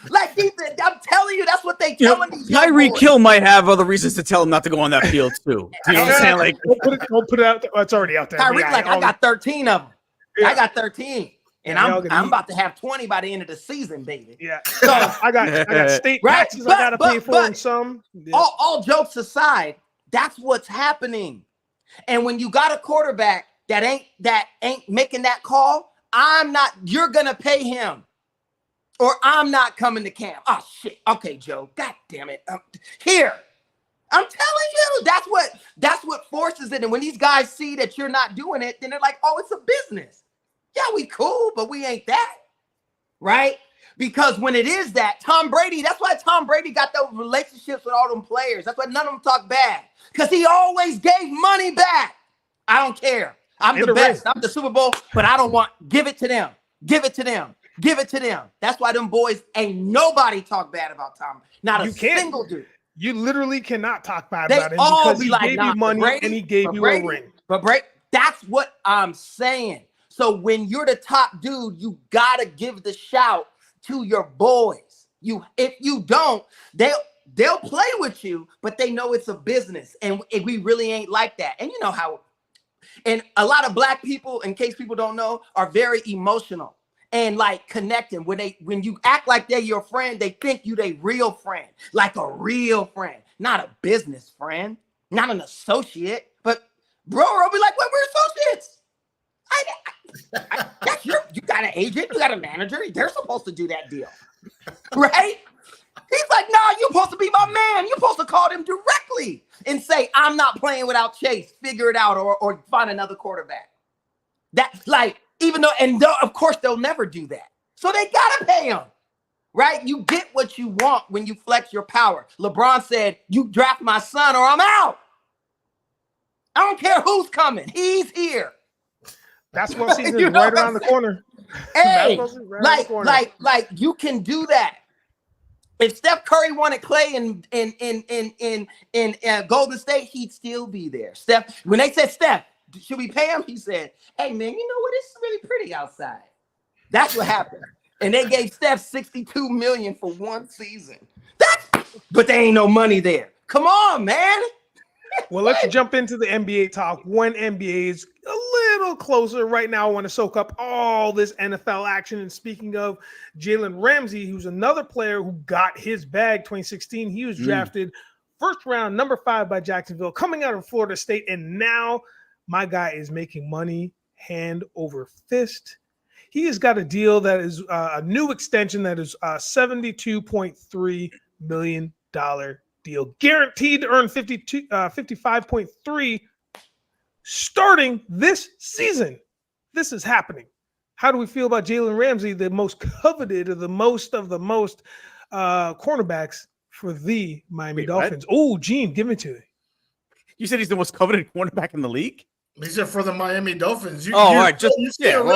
Like, I'm telling you, that's what they telling these young Tyreek boys. Hill might have other reasons to tell him not to go on that field too. You know what I'm saying? Like, don't put it out there. Oh, it's already out there. Tyreek, Yeah, like, I got 13 of them. Yeah. I got 13. And Yeah, y'all I'm about to have 20 by the end of the season, baby. Yeah. So, I got state Right, taxes I gotta pay for and some. Yeah. all jokes aside, that's what's happening. And when you got a quarterback that ain't making that call, you're gonna pay him. Or I'm not coming to camp. Oh shit. Okay, Joe. God damn it. Here. I'm telling you, that's what forces it. And when these guys see that you're not doing it, then they're like, oh, it's a business. Yeah, we cool, but we ain't that. Right? Because when it is that, Tom Brady, that's why Tom Brady got those relationships with all them players. That's why none of them talk bad. Because he always gave money back. I don't care. I'm the best. I'm the Super Bowl, but I don't want, give it to them. Give it to them. Give it to them. That's why them boys ain't nobody talk bad about Tom. Not a single dude. You literally cannot talk bad They about him all because be he like, gave you money Brady, and he gave you a ring. But that's what I'm saying. So when you're the top dude, you gotta give the shout to your boys. If you don't, they'll play with you, but they know it's a business, and we really ain't like that. And you know how. And a lot of black people, in case people don't know, are very emotional and like connecting. When you act like they're your friend, they think you they real friend, like a real friend, not a business friend, not an associate. But bro, I'll be like, well, we're associates. That's you got an agent, you got a manager. They're supposed to do that deal, right? He's like, nah, you're supposed to be my man. You're supposed to call them directly and say, I'm not playing without Chase. Figure it out or find another quarterback. That, like, even though, and of course, they'll never do that. So they got to pay him, right? You get what you want when you flex your power. LeBron said, you draft my son or I'm out. I don't care who's coming. He's here. Basketball season is right around the corner. Hey, like you can do that. If Steph Curry wanted Clay in Golden State, he'd still be there. Steph, when they said, Steph, should we pay him? He said, hey, man, you know what? It's really pretty outside. That's what happened. And they gave Steph $62 million for one season. But there ain't no money there. Come on, man. Well, let's jump into the NBA talk. One NBA is a little closer right now. I want to soak up all this NFL action. And speaking of Jalen Ramsey, who's another player who got his bag 2016, he was drafted first round, number 5 by Jacksonville, coming out of Florida State. And now my guy is making money hand over fist. He has got a deal that is a new extension that is $72.3 million deal, guaranteed to earn 55.3 starting this season. This is happening. How do we feel about Jalen Ramsey, the most coveted of the most cornerbacks for the Miami Dolphins? Oh, Gene, give it to you. You said he's the most coveted cornerback in the league? He said for the Miami Dolphins. All right. Well,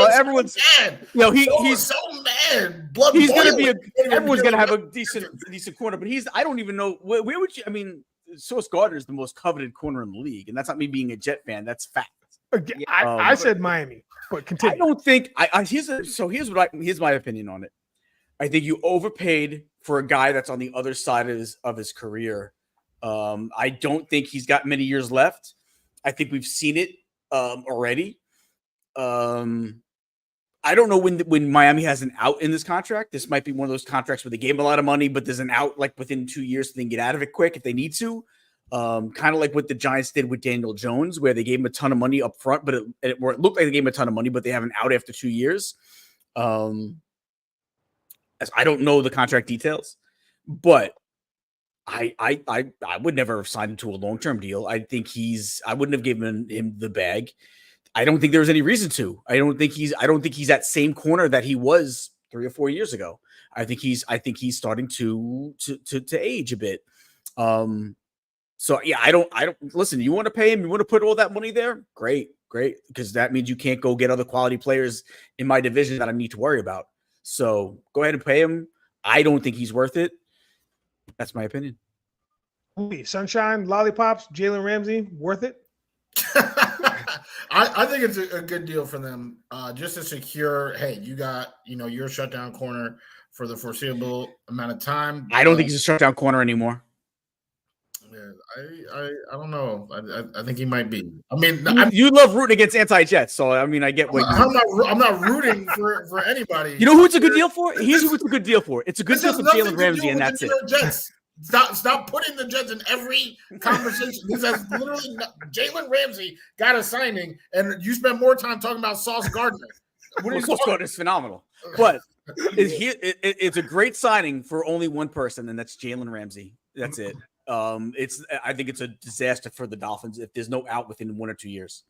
everyone's mad. he's so mad. He's going to be everyone's going to have a decent corner, but I don't even know where would you. I mean, Sauce Gardner is the most coveted corner in the league, and that's not me being a Jet fan. That's fact. I said Miami, but continue. I don't think. Here's my opinion on it. I think you overpaid for a guy that's on the other side of his career. I don't think he's got many years left. I think we've seen it already. I don't know when Miami has an out in this contract. This might be one of those contracts where they gave him a lot of money, but there's an out like within 2 years, so they can get out of it quick if they need to. Kind of like what the Giants did with Daniel Jones, where they gave him a ton of money up front, but it looked like they gave him a ton of money, but they have an out after 2 years. I don't know the contract details, but I would never have signed him to a long-term deal. I wouldn't have given him the bag. I don't think there was any reason to. I don't think he's that same corner that he was 3 or 4 years ago. I think he's starting to age a bit. So yeah, I don't listen. You want to pay him? You want to put all that money there? Great. great, because that means you can't go get other quality players in my division that I need to worry about. So go ahead and pay him. I don't think he's worth it. That's my opinion. Sunshine, lollipops, Jalen Ramsey, worth it? I think it's a good deal for them, just to secure. Hey, you got your shutdown corner for the foreseeable amount of time. I don't think he's a shutdown corner anymore. Yeah, I don't know. I think he might be. I mean, you love rooting against anti-Jets, so I mean, I get what I'm not rooting for anybody. You know who it's a good deal for? Here's who it's a good deal for. It's a good deal for Jalen Ramsey, and that's it. Jets. Stop putting the Jets in every conversation. This has literally Jalen Ramsey got a signing, and you spend more time talking about Sauce Gardner. Sauce Gardner is phenomenal, but it's a great signing for only one person, and that's Jalen Ramsey. That's it. I think it's a disaster for the Dolphins if there's no out within 1 or 2 years.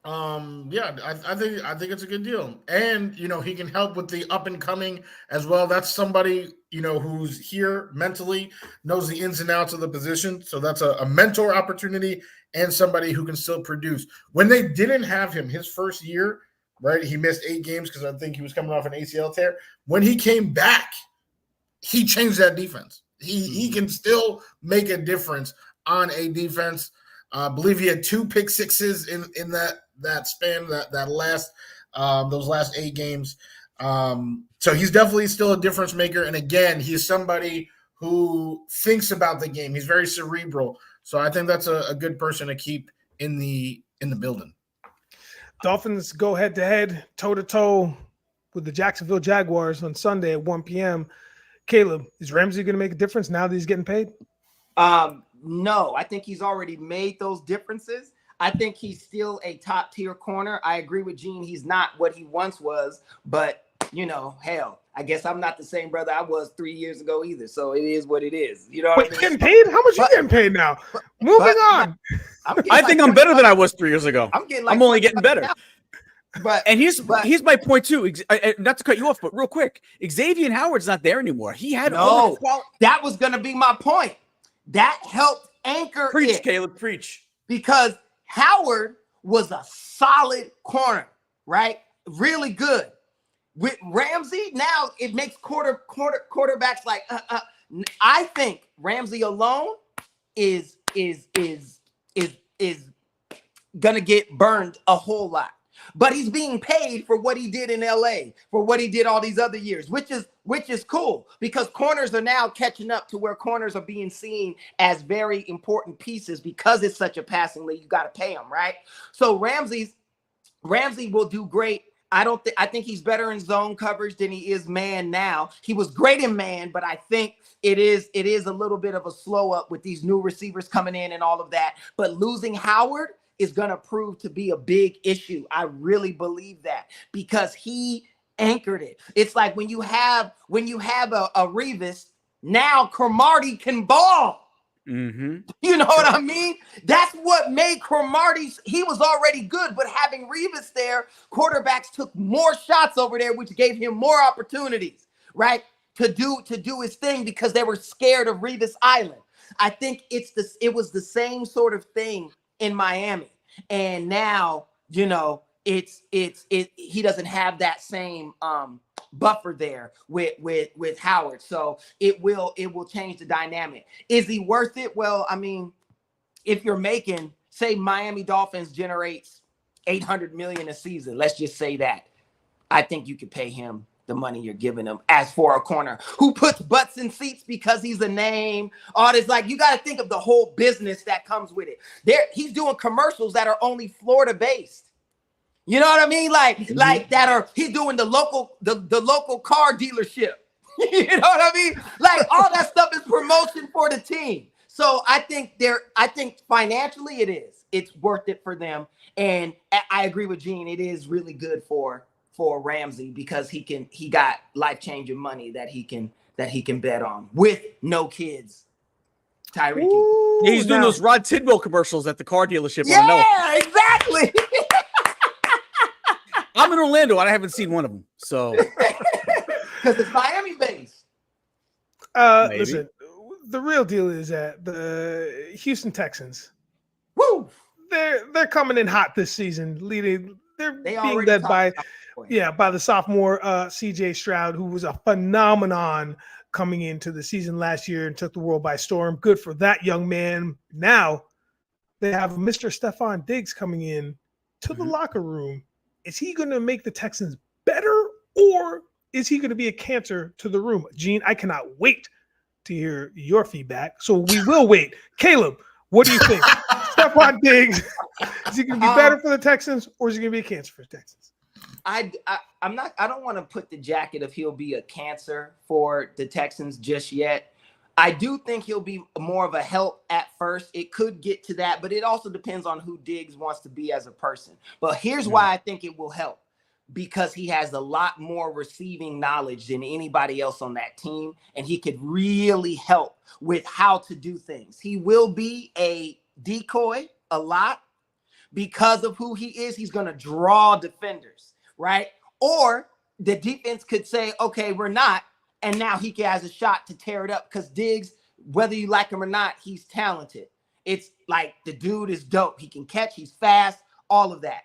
Yeah, I think it's a good deal, and he can help with the up and coming as well. That's somebody who's here mentally, knows the ins and outs of the position, so that's a mentor opportunity and somebody who can still produce. When they didn't have him his first year, right? He missed 8 games because I think he was coming off an ACL tear. When he came back, he changed that defense. He can still make a difference on a defense. I believe he had 2 pick sixes in that span, that last those last 8 games. So he's definitely still a difference maker. And again, he's somebody who thinks about the game. He's very cerebral. So I think that's a good person to keep in the building. Dolphins go head to head, toe to toe with the Jacksonville Jaguars on Sunday at 1 p.m. Caleb, is Ramsey going to make a difference now that he's getting paid? No, I think he's already made those differences. I think he's still a top tier corner. I agree with Gene. He's not what he once was, but hell, I guess I'm not the same brother I was 3 years ago either. So it is what it is. You know what I mean? Getting paid? How much you getting paid now? Moving on. I think I'm better than I was 3 years ago. I'm only getting better. Now. Here's my point too. Not to cut you off, but real quick, Xavier Howard's not there anymore. He had that was going to be my point. That helped anchor preach, Caleb, preach. Because Howard was a solid corner, right? Really good. With Ramsey, now it makes quarterbacks like I think Ramsey alone is gonna get burned a whole lot. But he's being paid for what he did in LA, for what he did all these other years, which is cool because corners are now catching up to where corners are being seen as very important pieces because it's such a passing league. You got to pay them, right? So Ramsey will do great. I think he's better in zone coverage than he is man now. He was great in man, but I think it is a little bit of a slow up with these new receivers coming in and all of that. But losing Howard is going to prove to be a big issue. I really believe that because he anchored it. It's like when you have a Revis, now Cromartie can ball. Mm-hmm. You know what I mean? That's what made Cromartie. He was already good, but having Revis there, quarterbacks took more shots over there, which gave him more opportunities, right? To do his thing because they were scared of Revis Island. I think it was the same sort of thing in Miami. And now, he doesn't have that same buffer there with Howard. So it will change the dynamic. Is he worth it? Well, I mean, if you're making, say Miami Dolphins generates $800 million a season, let's just say that, I think you could pay him the money you're giving him. As for a corner who puts butts in seats because he's a name, all this, like, you got to think of the whole business that comes with it. He's doing commercials that are only Florida based. You know what I mean? He's doing the local car dealership. You know what I mean? Like, all that stuff is promotion for the team. So I think financially it's worth it for them. And I agree with Gene. It is really good for Ramsey because he got life-changing money that he can bet on with no kids. Tyreek. Yeah, he's doing those Rod Tidwell commercials at the car dealership. Yeah, exactly. I'm in Orlando. I haven't seen one of them. So because it's Miami based. Listen, the real deal is that the Houston Texans, woo, they're coming in hot this season. They're They being already led talked by about it. by the sophomore CJ Stroud, who was a phenomenon coming into the season last year and took the world by storm. Good for that young man. Now they have Mr. Stephon Diggs coming in to the locker room. Is he going to make the Texans better, or is he going to be a cancer to the room? Gene, I cannot wait to hear your feedback. So we will wait. Caleb, what do you think? Stephon Diggs, is he going to be better for the Texans, or is he going to be a cancer for the Texans? I don't want to put the jacket of he'll be a cancer for the Texans just yet. I do think he'll be more of a help at first. It could get to that, but it also depends on who Diggs wants to be as a person. But here's why I think it will help. Because he has a lot more receiving knowledge than anybody else on that team, and he could really help with how to do things. He will be a decoy a lot because of who he is. He's going to draw defenders, right? Or the defense could say, okay, we're not, and now he has a shot to tear it up because Diggs, whether you like him or not, he's talented. It's like the dude is dope. He can catch, he's fast, all of that.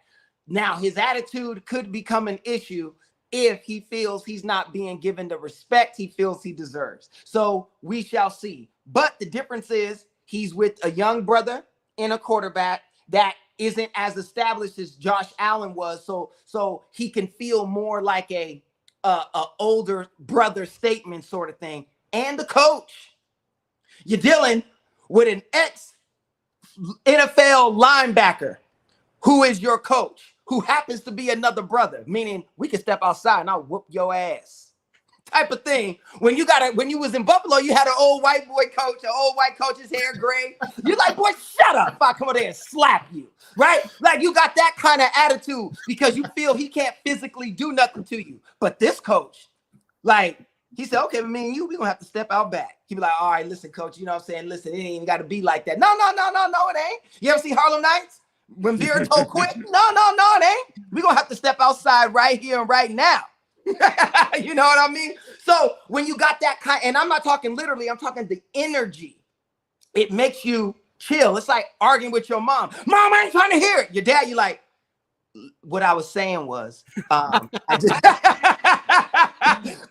Now, his attitude could become an issue if he feels he's not being given the respect he feels he deserves. So we shall see. But the difference is he's with a young brother and a quarterback that isn't as established as Josh Allen was. So he can feel more like a older brother statement sort of thing. And the coach, you're dealing with an ex-NFL linebacker who is your coach, who happens to be another brother, meaning we can step outside and I'll whoop your ass type of thing. When you was in Buffalo, you had an old white boy coach, his hair gray. You're like, boy, shut up if I come over there and slap you, right? Like you got that kind of attitude because you feel he can't physically do nothing to you. But this coach, like, he said, okay, me and you, we're going to have to step out back. He be like, all right, listen, coach, you know what I'm saying? Listen, it ain't even got to be like that. No, it ain't. You ever see Harlem Nights? When Vera told quit, no, it ain't. We're going to have to step outside right here and right now. You know what I mean? So when you got that kind, and I'm not talking literally, I'm talking the energy. It makes you chill. It's like arguing with your mom. Mom, I ain't trying to hear it. Your dad, you like, what I was saying was,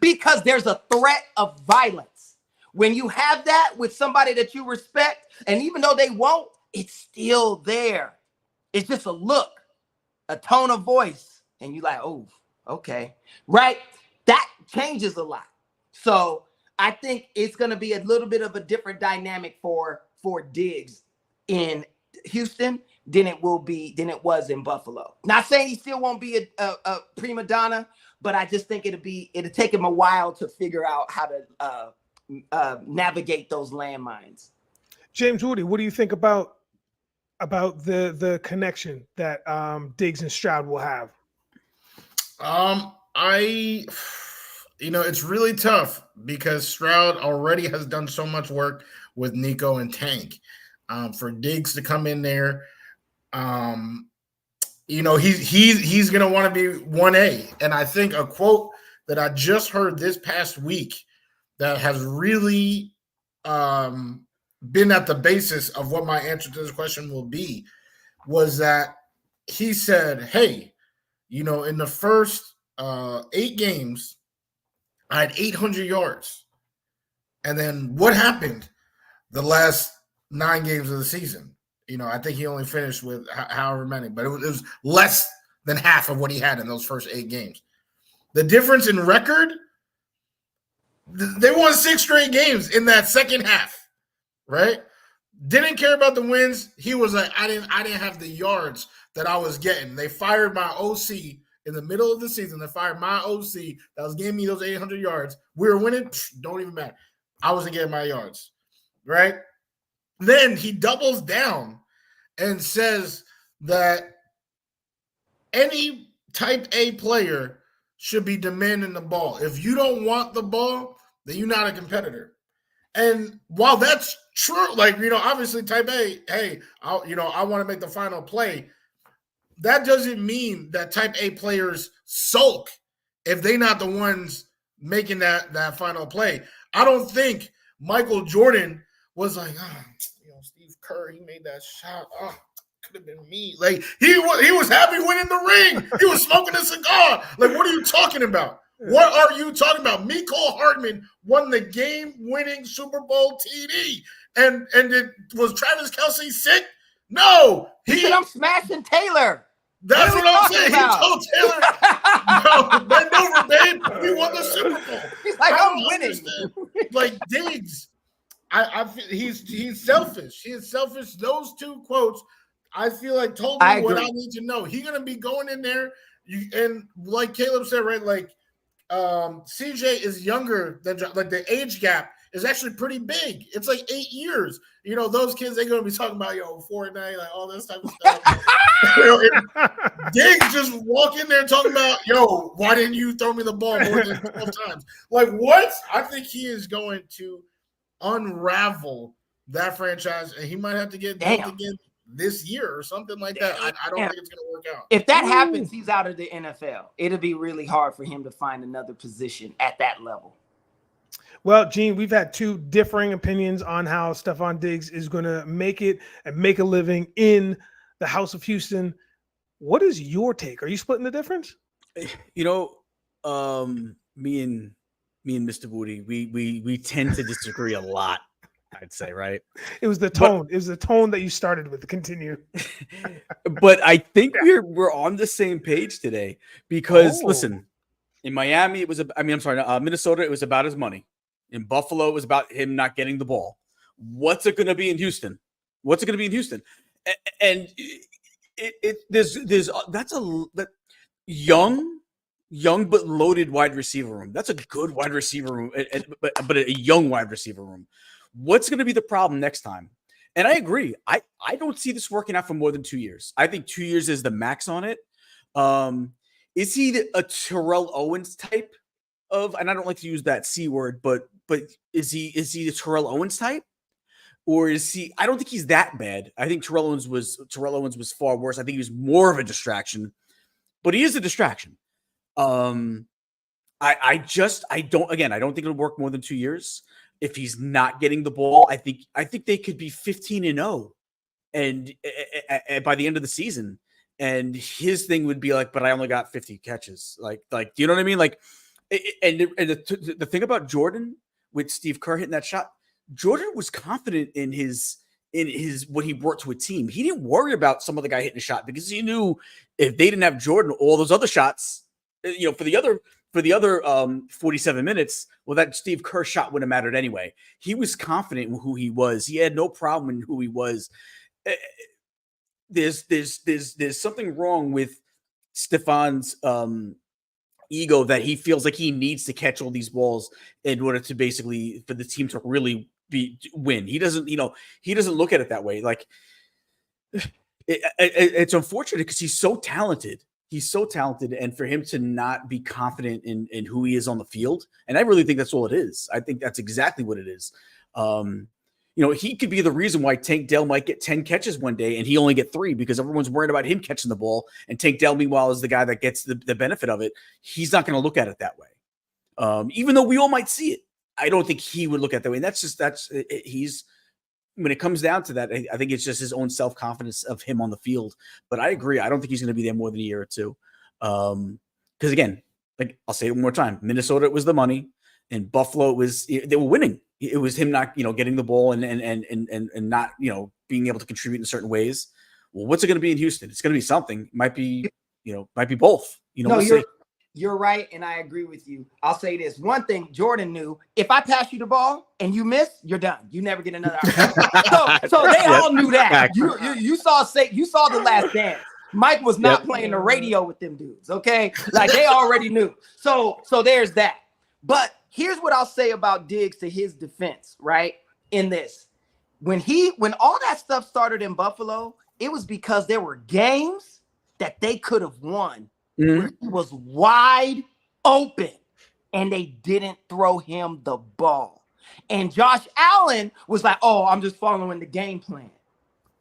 because there's a threat of violence. When you have that with somebody that you respect, and even though they won't, it's still there. It's just a look, a tone of voice, and you like, oh, okay, right? That changes a lot. So I think it's going to be a little bit of a different dynamic for Diggs in Houston than it was in Buffalo. Not saying he still won't be a prima donna, but I just think it'll take him a while to figure out how to navigate those landmines. James Wudi, what do you think about the connection that Diggs and Stroud will have? It's really tough because Stroud already has done so much work with Nico and Tank. For Diggs to come in there, he's gonna want to be 1A. And I think a quote that I just heard this past week that has really been at the basis of what my answer to this question will be was that he said, hey, in the first 8 games, I had 800 yards. And then what happened the last 9 games of the season? I think he only finished with however many, but it was less than half of what he had in those first 8 games. The difference in record, they won 6 straight games in that second half. Right? Didn't care about the wins. He was like, I didn't have the yards that I was getting. They fired my OC in the middle of the season. They fired my OC that was giving me those 800 yards. We were winning. Don't even matter. I wasn't getting my yards. Right? Then he doubles down and says that any type A player should be demanding the ball. If you don't want the ball, then you're not a competitor. And while that's true, obviously type A, hey, I want to make the final play. That doesn't mean that type A players sulk if they're not the ones making that final play. I don't think Michael Jordan was like, Steve Kerr, he made that shot. Oh, could have been me. Like he was happy winning the ring. He was smoking a cigar. Like, what are you talking about? What are you talking about? Mecole Hardman won the game-winning Super Bowl TD, and was Travis Kelce sick? No, He said, I'm smashing Taylor. That's what I'm saying. About? He told Taylor, "No, bend over, babe. We won the Super Bowl." He's like, I'm winning. Understand. Like Diggs, I feel he's selfish. He is selfish. Those two quotes, I feel like told me what I need to know. He's gonna be going in there, and like Caleb said, right? Like CJ is younger than like the age gap is actually pretty big. It's like 8 years. You know, those kids, they're going to be talking about, Fortnite, like all this type of stuff. Diggs just walk in there talking about, why didn't you throw me the ball more than 12 times? Like, what? I think he is going to unravel that franchise, and he might have to get dealt again this year or something like that. I don't think it's going to work out. If that happens, he's out of the NFL. It'll be really hard for him to find another position at that level. Well, Gene, we've had two differing opinions on how Stephon Diggs is going to make it and make a living in the House of Houston. What is your take? Are you splitting the difference? Me and Mr. Wudi, we tend to disagree a lot, I'd say, right? It was the tone. It was the tone that you started with. Continue. But I think we're on the same page today because listen, in Miami, Minnesota, it was about his money. In Buffalo, it was about him not getting the ball. What's it going to be in Houston? And that's a young but loaded wide receiver room. That's a good wide receiver room, but a young wide receiver room. What's going to be the problem next time? And I agree. I don't see this working out for more than 2 years. I think 2 years is the max on it. Is he a Terrell Owens type of? And I don't like to use that C word, but is he the Terrell Owens type, or is he? I don't think he's that bad. I think Terrell Owens was far worse. I think he was more of a distraction, but he is a distraction. I don't think it'll work more than 2 years. If he's not getting the ball, I think they could be 15-0, and by the end of the season. And his thing would be like, but I only got 50 catches. Like, do you know what I mean? Like, and the thing about Jordan with Steve Kerr hitting that shot, Jordan was confident in his what he brought to a team. He didn't worry about some other guy hitting a shot because he knew if they didn't have Jordan, all those other shots, for the other 47 minutes, well, that Steve Kerr shot wouldn't have mattered anyway. He was confident in who he was. He had no problem in who he was. There's something wrong with Stephon's ego that he feels like he needs to catch all these balls in order to basically for the team to really win. He doesn't look at it that way. Like it's unfortunate because he's so talented. And for him to not be confident in who he is on the field, and I really think that's all it is. I think that's exactly what it is. He could be the reason why Tank Dell might get 10 catches one day and he only get 3 because everyone's worried about him catching the ball. And Tank Dell, meanwhile, is the guy that gets the benefit of it. He's not going to look at it that way. Even though we all might see it, I don't think he would look at it that way. And he's when it comes down to that, I think it's just his own self-confidence of him on the field. But I agree. I don't think he's going to be there more than a year or two. Because again, like I'll say it one more time, Minnesota, it was the money. And Buffalo, they were winning. It was him not, getting the ball and not, being able to contribute in certain ways. Well, what's it going to be in Houston? It's going to be something. It might be both. You're right, and I agree with you. I'll say this. One thing Jordan knew, if I pass you the ball and you miss, you're done. You never get another opportunity. so they all knew that. You saw The Last Dance. Mike was not playing the radio with them dudes, okay? Like they already knew. So there's that. But here's what I'll say about Diggs to his defense, right? In this. When all that stuff started in Buffalo, it was because there were games that they could have won. Mm-hmm. Where he was wide open and they didn't throw him the ball. And Josh Allen was like, oh, I'm just following the game plan,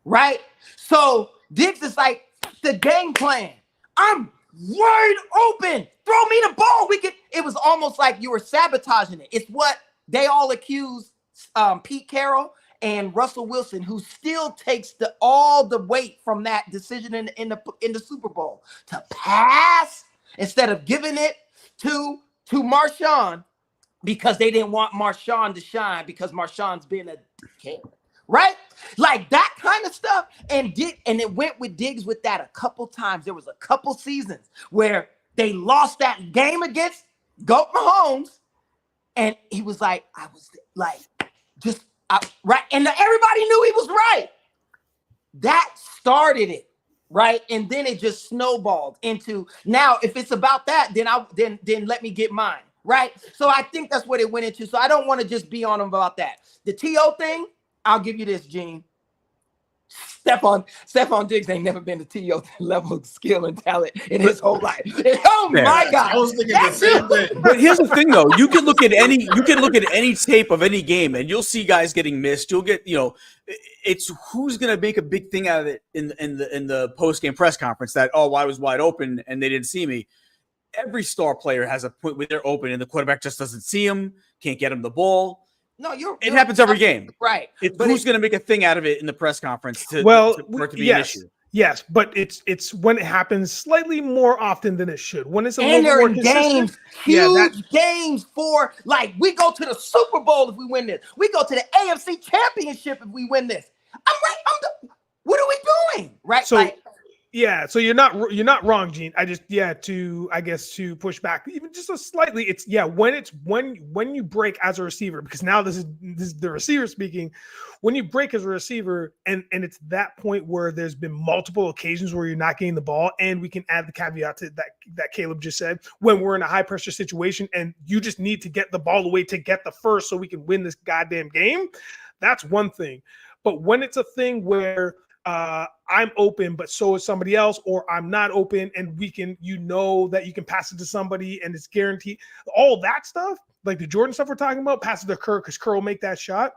right? So Diggs is like, the game plan. I'm wide open. Throw me the ball. It was almost like you were sabotaging it. It's what they all accused Pete Carroll and Russell Wilson, who still takes all the weight from that decision in the Super Bowl, to pass instead of giving it to Marshawn, because they didn't want Marshawn to shine because Marshawn's been a dickhead, right? Like that kind of stuff. And it went with Diggs with that a couple times. There was a couple seasons where they lost that game against Goat Mahomes, and he was like, I was like, right. And everybody knew he was right. That started it, right? And then it just snowballed into, now if it's about that, then let me get mine. Right. So I think that's what it went into. So I don't want to just be on him about that. The T.O. thing, I'll give you this, Gene. Stephon Diggs ain't never been to T.O. level of skill and talent in his whole life. Oh my God. I was thinking the same thing. But here's the thing, though. You can look at any tape of any game, and you'll see guys getting missed. You'll get, it's who's going to make a big thing out of it in the post game press conference that, oh, I was wide open and they didn't see me. Every star player has a point where they're open and the quarterback just doesn't see him, can't get him the ball. No, it happens every game. Right. It's who's going to make a thing out of it in the press conference for it to be an issue. Yes, but it's when it happens slightly more often than it should. When it's a and little more games, huge games for, like, we go to the Super Bowl if we win this. We go to the AFC Championship if we win this. What are we doing? Right. So yeah, so you're not wrong, Gene. I just to push back even just a slightly. It's when you break as a receiver, because now this is the receiver speaking. When you break as a receiver and it's that point where there's been multiple occasions where you're not getting the ball, and we can add the caveat to that Caleeb just said, when we're in a high pressure situation and you just need to get the ball away to get the first so we can win this goddamn game. That's one thing. But when it's a thing where I'm open, but so is somebody else, or I'm not open, and that you can pass it to somebody and it's guaranteed. All that stuff, like the Jordan stuff we're talking about, pass it to Kerr because Kerr will make that shot.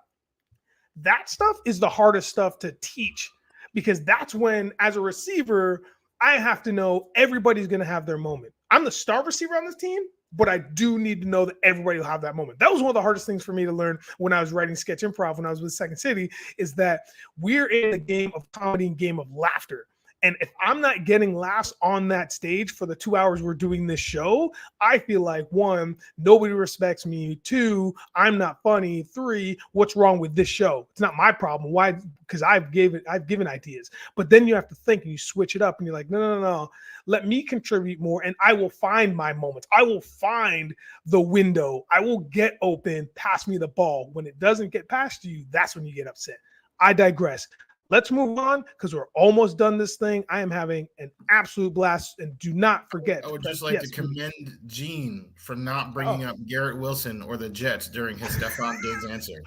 That stuff is the hardest stuff to teach, because that's when, as a receiver, I have to know everybody's going to have their moment. I'm the star receiver on this team, but I do need to know that everybody will have that moment. That was one of the hardest things for me to learn when I was writing sketch improv when I was with Second City, is that we're in a game of comedy and game of laughter. And if I'm not getting laughs on that stage for the 2 hours we're doing this show, I feel like, 1, nobody respects me. 2, I'm not funny. 3, what's wrong with this show? It's not my problem. Why? Because I've given ideas. But then you have to think and you switch it up and you're like, no. Let me contribute more, and I will find my moments. I will find the window. I will get open. Pass me the ball. When it doesn't get past you, that's when you get upset. I digress. Let's move on, because we're almost done this thing. I am having an absolute blast, and do not forget. I would just like to commend Gene for not bringing up Garrett Wilson or the Jets during his Stephon Diggs answer.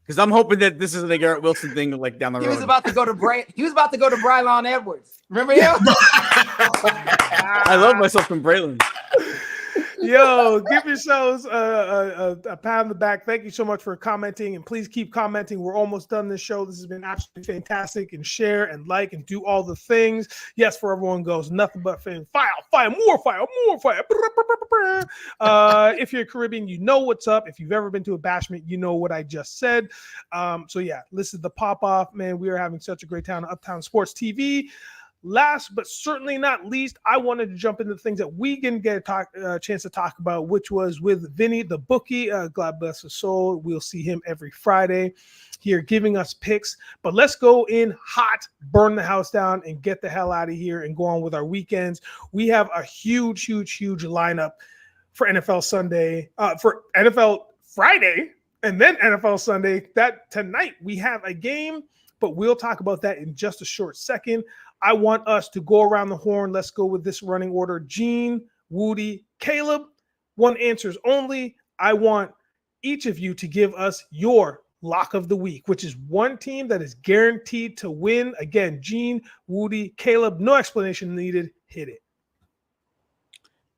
Because I'm hoping that this isn't a Garrett Wilson thing, like down the road. He was about to go to Brylon Edwards. Remember him? I love myself from Braylon. Yo, give yourselves a pat on the back. Thank you so much for commenting, and please keep commenting. We're almost done this show. This has been absolutely fantastic. And share and like and do all the things. Yes, for everyone goes nothing but fire, more fire. If you're Caribbean, you know what's up. If you've ever been to a bashment, you know what I just said. So yeah, this is the pop off, man. We are having such a great time on Uptown Sports TV. Last but certainly not least, I wanted to jump into the things that we didn't get a chance to talk about, which was with Vinny the bookie. God bless his soul. We'll see him every Friday here giving us picks. But let's go in hot, burn the house down, and get the hell out of here and go on with our weekends. We have a huge lineup for NFL Sunday, for NFL Friday, and then NFL Sunday. That tonight we have a game, but we'll talk about that in just a short second. I want us to go around the horn. Let's go with this running order. Gene, Wudi, Caleeb, 1 answers only. I want each of you to give us your lock of the week, which is one team that is guaranteed to win. Again, Gene, Wudi, Caleeb, no explanation needed. Hit it.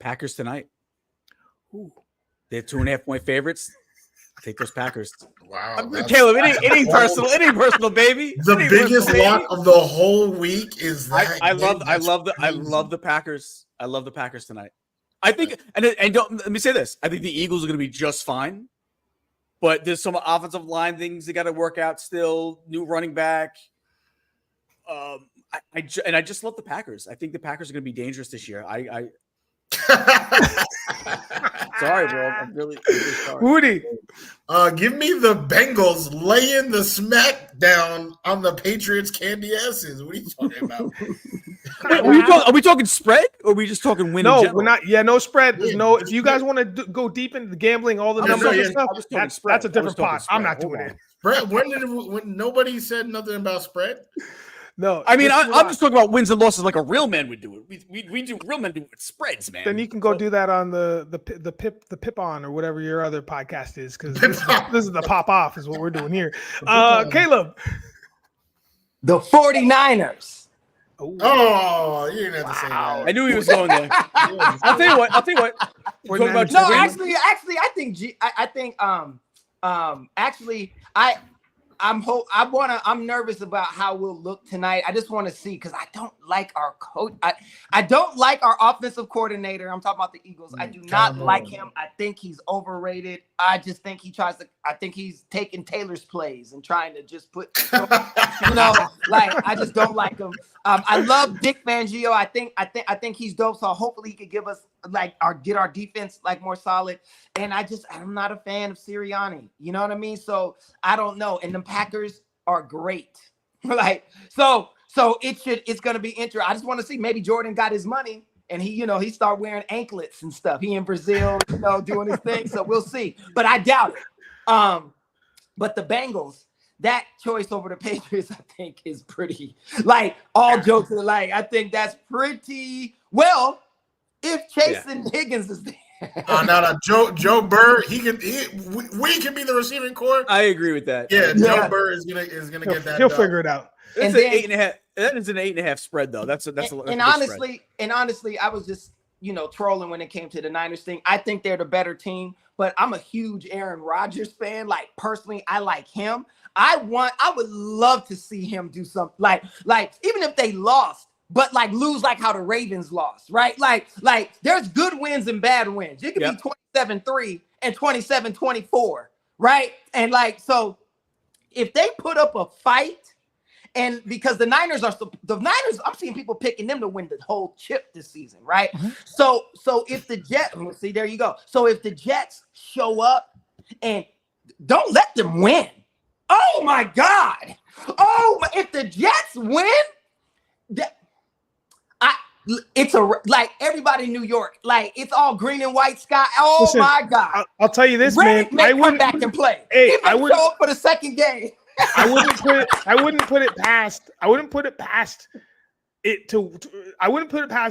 Packers tonight. Ooh. They're 2.5-point favorites. Take those Packers. Wow, Caleeb, it ain't personal. It ain't personal, baby. The biggest lock of the whole week is that. I love the Packers. I love the Packers tonight. I think, and don't let me say this. I think the Eagles are going to be just fine. but there's some offensive line things they got to work out still. New running back. I just love the Packers. I think the Packers are going to be dangerous this year. Sorry, bro. I'm really sorry. Wudi. Give me the Bengals laying the smack down on the Patriots' candy asses. What are you talking about? Wait, are we talking spread, or are we just talking win? No, in we're not. Yeah, no spread. There's Yeah, no. If you guys want to go deep into the gambling, all the I'm numbers sorry, and stuff, I was talking that's spread. a I was different talking pot. spread. I'm not Hold doing on. it. Brett, when nobody said nothing about spread? No, I mean, this is I'm just talking about wins and losses like a real man would do it. We do real men do it with spreads, man. Then you can go do that on the pip on or whatever your other podcast is, because this is the pop off is what we're doing here. Caleb. The 49ers. Oh, you didn't have to say that. I knew he was going there. I'll tell you what. Talk about No, win- actually, I'm nervous about how we'll look tonight. I just want to see, because I don't like our coach. I don't like our offensive coordinator. I'm talking about the Eagles. I do not like him. I think he's overrated. I just think I think he's taking Taylor's plays and trying to just put, I just don't like him. I love Dick Fangio. I think he's dope. So hopefully he could give us get our defense more solid. And I'm not a fan of Sirianni. You know what I mean? So I don't know. And the Packers are great. So it's going to be interesting. I just want to see, maybe Jordan got his money and he start wearing anklets and stuff. He in Brazil, doing his thing. So we'll see, but I doubt it. But the Bengals, that choice over the Patriots, I think is pretty, all jokes are I think that's pretty well, if Chase and Higgins is there. No. Joe Burr, we can be the receiving core. I agree with that. Yeah, Joe Burr is gonna get that. He'll figure it out. That's an 8.5. That is an 8.5 spread, though. That's honestly, I was just trolling when it came to the Niners thing. I think they're the better team, but I'm a huge Aaron Rodgers fan. Personally, I like him. I would love to see him do something even if they lost, but lose how the Ravens lost, right? There's good wins and bad wins. It could be 27-3 and 27-24, right? And so if they put up a fight, and because the Niners, I'm seeing people picking them to win the whole chip this season, right? Mm-hmm. So if the Jets, see, there you go. So if the Jets show up, and don't let them win. Oh my God. If the Jets win, it's everybody in New York, it's all green and white sky. Oh, listen, my God. I'll tell you this, Reddick man. I would come back and play. Hey, I would show up for the second game. I wouldn't put it past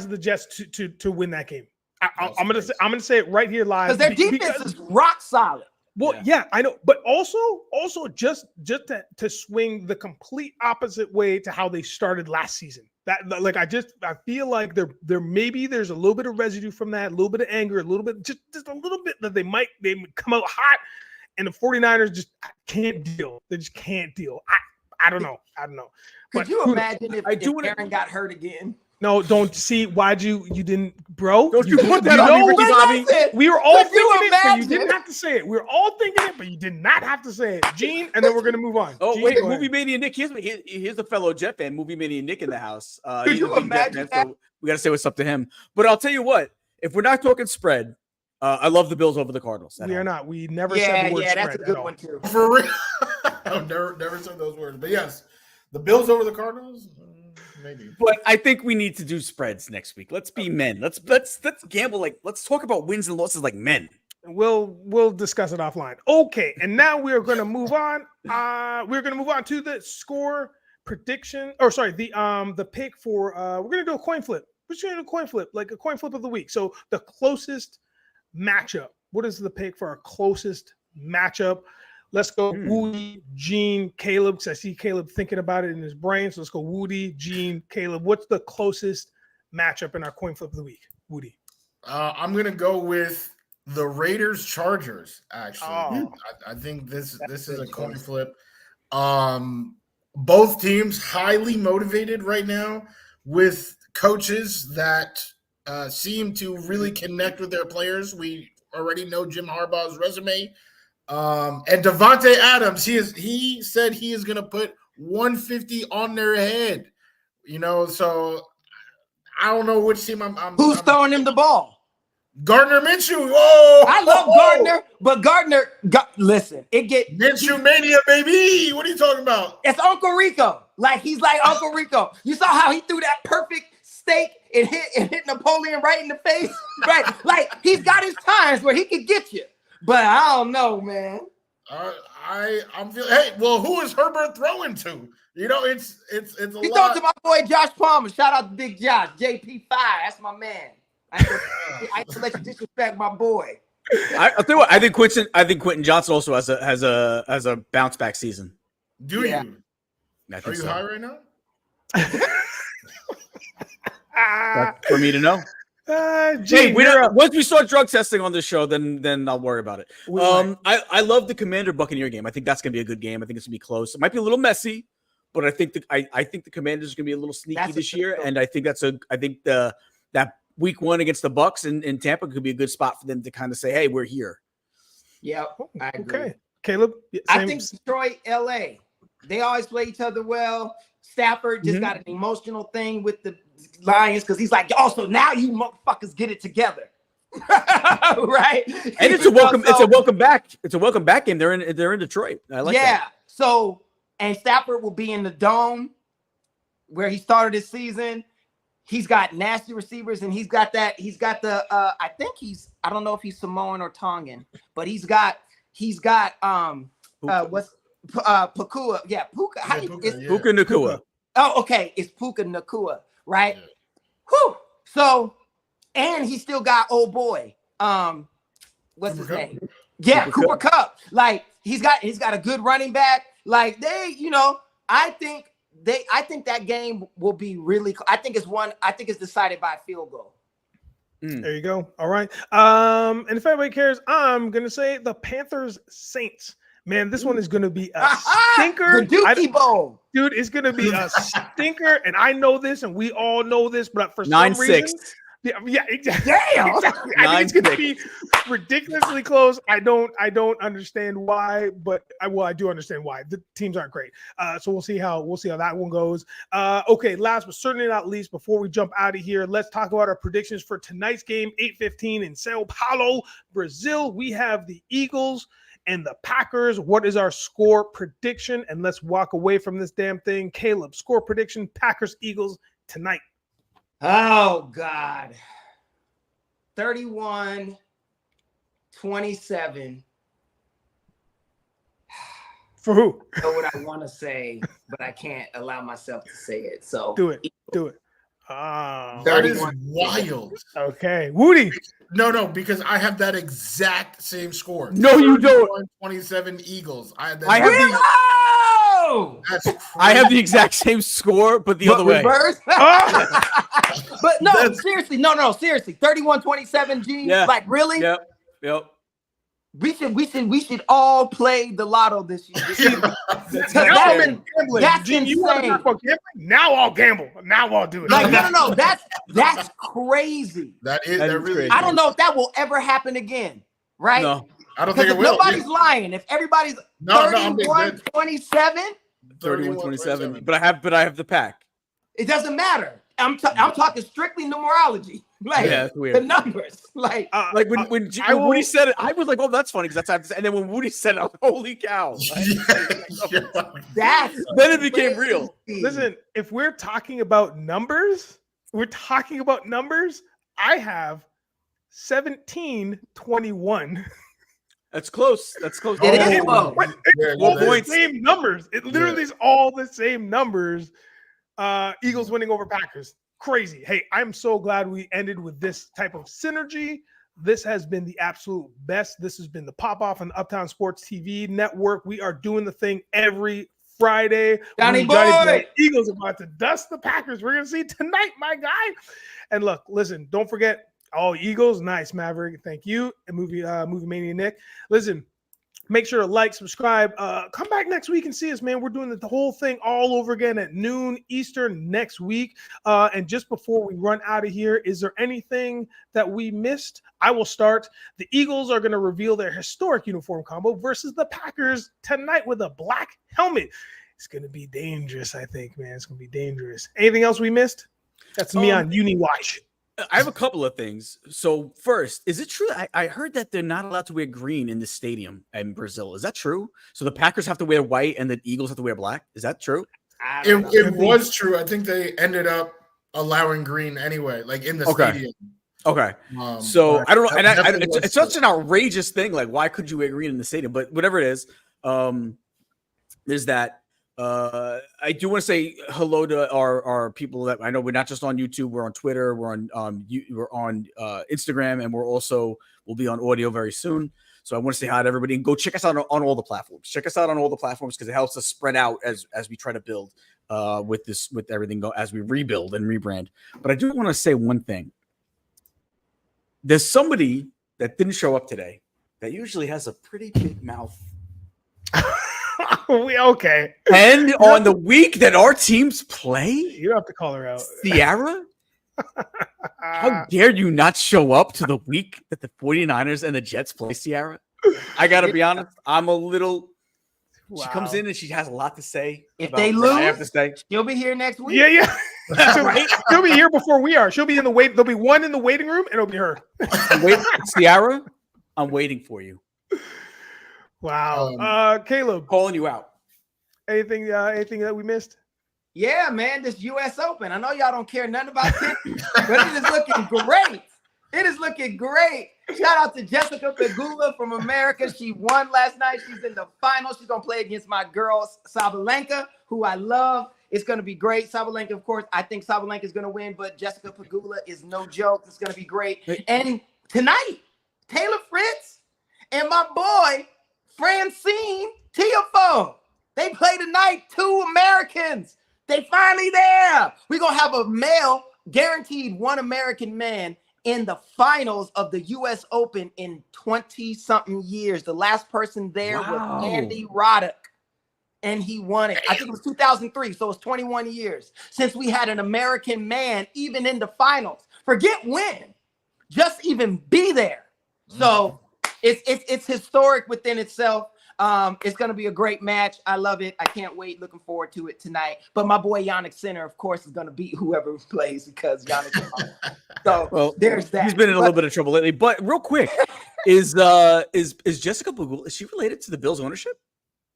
the Jets to win that game. I'm gonna say it right here live, because their defense is rock solid. Well, yeah, I know, but also just to swing the complete opposite way to how they started last season. That I feel like there's a little bit of residue from that, a little bit of anger, a little bit, just a little bit that they come out hot, and the 49ers just can't deal. They just can't deal. I don't know. Could you imagine if Aaron got hurt again? No, don't see. Why'd you didn't, bro? Don't you put that on me, Ricky Bobby? We were all thinking it, but you didn't have to say it. We were all thinking it, but you did not have to say it. Gene, and then we're gonna move on. Oh, Gene, wait, Movie Mania Nick. Here's a fellow Jet fan, Movie Mania Nick in the house. Could you imagine that? So we gotta say what's up to him. But I'll tell you what, if we're not talking spread, I love the Bills over the Cardinals. We are not. We never said the word spread. That's a good one too. For real. I've never said those words. But yes, the Bills over the Cardinals. Maybe. But I think we need to do spreads next week. Let's be men. Let's gamble. Let's talk about wins and losses like men. We'll discuss it offline. Okay, and now we are going to move on. We're going to move on to the score prediction. Or sorry, the pick for. We're going to do a coin flip. We're just going to do a coin flip, like a coin flip of the week. So the closest matchup. What is the pick for our closest matchup? Let's go Wudi, Gene, Caleb, because I see Caleb thinking about it in his brain. So let's go Wudi, Gene, Caleb. What's the closest matchup in our coin flip of the week? Wudi. I'm going to go with the Raiders-Chargers, actually. Oh. I think this is a coin flip. Both teams highly motivated right now with coaches that seem to really connect with their players. We already know Jim Harbaugh's resume. And Devontae Adams, he said he is going to put 150 on their head. So I don't know which team Who's throwing him the ball? Gardner Minshew. Oh, I love Gardner, but listen, Minshew mania, baby. What are you talking about? It's Uncle Rico. Like he's like Uncle Rico. You saw how he threw that perfect steak and hit Napoleon right in the face, right? Like he's got his times where he could get you, but I don't know, man. I'm feeling. Hey, well, who is Herbert throwing to? It's a lot. He throw to my boy Josh Palmer. Shout out to Big Josh, JP5. That's my man. I have to let you disrespect my boy. I'll tell you what. I think Quentin Johnson also has a bounce back season. Do Yeah. you? I Are think you so. high right now? That's for me to know. Gene, Once we start drug testing on this show, then I'll worry about it. I love the Commander Buccaneer game. I think that's gonna be a good game. I think it's gonna be close. It might be a little messy, but I think the Commanders are gonna be a little sneaky this year, and I think that week 1 against the Bucks in Tampa could be a good spot for them to kind of say, "Hey, we're here." Yep, I agree. Okay, Caleb. I think Detroit, LA, they always play each other well. Stafford just got an emotional thing with the Lions because he's like, also now you motherfuckers get it together, right? And it's a welcome back game. They're in Detroit. I like that. Yeah. So and Stafford will be in the dome where he started his season. He's got nasty receivers, and he's got the I don't know if he's Samoan or Tongan, but he's got what's Pakua. Yeah, Puka. Puka Nacua. Oh, okay. It's Puka Nacua, right? Yeah. Whew. So, and he still got old boy. What's his name? Yeah, Cooper Kupp. Like he's got a good running back. Like I think that game will be really. I think it's decided by a field goal. There you go. All right. And if anybody cares, I'm gonna say the Panthers Saints. Man, this one is gonna be a stinker. The Dookie Bowl. Dude, it's gonna be a stinker, and I know this, and we all know this, but for some reason, yeah, exactly. Damn. Exactly. I think it's gonna be ridiculously close. I don't understand why, but I do understand why. The teams aren't great. So we'll see how that one goes. Okay, last but certainly not least, before we jump out of here, let's talk about our predictions for tonight's game, 8:15 in Sao Paulo, Brazil. We have the Eagles and the Packers. What is our score prediction? And let's walk away from this damn thing. Caleb, score prediction, Packers, Eagles tonight. Oh, God. 31-27. For who? I know what I want to say, but I can't allow myself to say it. So do it. Oh, that is wild. Okay. Wudi. No, because I have that exact same score. No, you don't. 27 Eagles. I have the exact same score, but the other way. But no, seriously. 31-27, G. Yeah. Like really? Yep. We should all play the lotto this year. That's insane. Now I'll gamble. Now I'll do it. Like no. That's crazy. That really crazy. I don't know if that will ever happen again. Right? No, I don't think it will. Nobody's lying. If everybody's 31-27, 31-27. But I have the pack. it doesn't matter. I'm talking strictly numerology. Like that's weird. The numbers. Like when Wudi said it, I was like, oh, that's funny because that's how. And then when Wudi said it, I was like, holy cow. That's then it became real. Listen, if we're talking about numbers, I have 17-21. That's close. It is close. It's all the same numbers. It literally is all the same numbers. Eagles winning over Packers. Crazy. Hey, I'm so glad we ended with this type of synergy. This has been the absolute best. This has been the Pop Off on the Uptown Sports TV network. We are doing the thing every Friday. Johnny boy! Eagles about to dust the Packers. We're going to see tonight, my guy. And look, listen, don't forget, all Eagles. Nice, Maverick. Thank you. And Movie Mania Nick. Listen, Make sure to like, subscribe. Come back next week and see us, man. We're doing the whole thing all over again at noon Eastern next week. And just before we run out of here, is there anything that we missed? I will start. The Eagles are going to reveal their historic uniform combo versus the Packers tonight with a black helmet. It's going to be dangerous, I think, man. It's going to be dangerous. Anything else we missed? That's me on Uni-Watch. I have a couple of things. So first, is it true? I heard that they're not allowed to wear green in the stadium in Brazil. Is that true? So the Packers have to wear white and the Eagles have to wear black. Is that true? It was true. I think they ended up allowing green anyway, like in the stadium. Okay. So I don't know. And it's such an outrageous thing. Like, why could you wear green in the stadium? But whatever it is, there's that. I do want to say hello to our people that I know. We're not just on YouTube. We're on Twitter. We're on Instagram, and we'll be on audio very soon. So I want to say hi to everybody and go check us out on all the platforms. Check us out on all the platforms because it helps us spread out as we try to build with everything as we rebuild and rebrand. But I do want to say one thing. There's somebody that didn't show up today that usually has a pretty big mouth. Okay. And on the week that our teams play, you have to call her out. Ciara? How dare you not show up to the week that the 49ers and the Jets play, Ciara? I got to be honest. I'm a little. Wow. She comes in and she has a lot to say. If they lose, I have to say. She'll be here next week. Yeah. She'll be here before we are. She'll be in the wait. There'll be one in the waiting room, and it'll be her. Ciara, I'm waiting for you. Wow. Caleb, calling you out. Anything that we missed? Yeah, man, this U.S. Open. I know y'all don't care nothing about tennis, but it is looking great. It is looking great. Shout out to Jessica Pegula from America. She won last night. She's in the finals. She's going to play against my girl, Sabalenka, who I love. It's going to be great. Sabalenka, of course, I think Sabalenka is going to win, but Jessica Pegula is no joke. It's going to be great. And tonight, Taylor Fritz and my boy, Francine Tiafoe. They play tonight, 2 Americans. They finally there. We're going to have a male, guaranteed one American man in the finals of the U.S. Open in 20-something years. The last person there was Andy Roddick, and he won it. I think it was 2003, so it's 21 years since we had an American man even in the finals. Forget win, just even be there. So it's historic within itself. It's going to be a great match. I love it. I can't wait. Looking forward to it tonight. But my boy Yannick Sinner, of course, is going to beat whoever plays because Yannick. So there's that. He's been in a little bit of trouble lately. But real quick, is Jessica Pegula, is she related to the Bills ownership?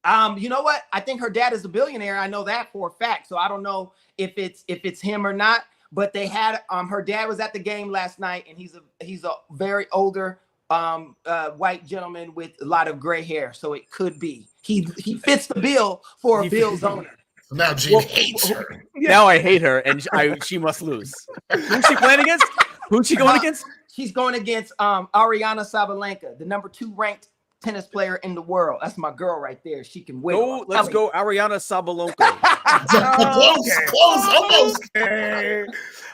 You know what? I think her dad is a billionaire. I know that for a fact. So I don't know if it's him or not. But they had her dad was at the game last night, and he's a very older white gentleman with a lot of gray hair, so it could be he fits the bill for a Bills owner. Now Gene hates her. Now I hate her, and she must lose. Who's she playing against? Who's she going against? She's going against Ariana Sabalenka, the number 2 ranked tennis player in the world. That's my girl right there. She can win. Oh, let's go, Ariana Sabalenka. Close, almost. Okay.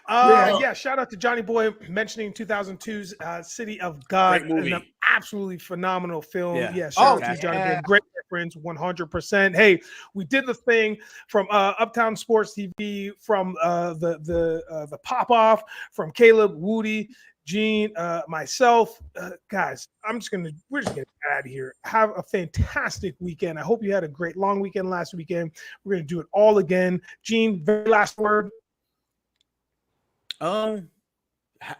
Yeah, shout out to Johnny Boy mentioning 2002's City of God. Great movie. An absolutely phenomenal film. Yeah. Shout out to Johnny Boy. Great reference, 100%. Hey, we did the thing from Uptown Sports TV, from the pop-off, from Caleb, Wudi, Gene, myself. Guys, we're just gonna get out of here. Have a fantastic weekend. I hope you had a great long weekend last weekend. We're gonna do it all again. Gene, very last word.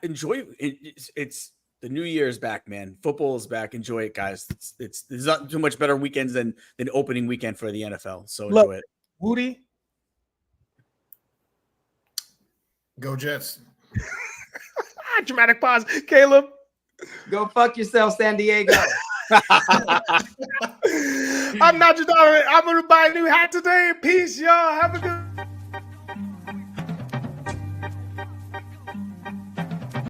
Enjoy it. It's the new year is back, man. Football is back. Enjoy it, guys. There's not too much better weekends than opening weekend for the NFL. So enjoy it. Wudi, Go Jets. Dramatic pause. Caleb, Go fuck yourself, San Diego. I'm not just. I'm gonna buy a new hat today. Peace, y'all. Have a good.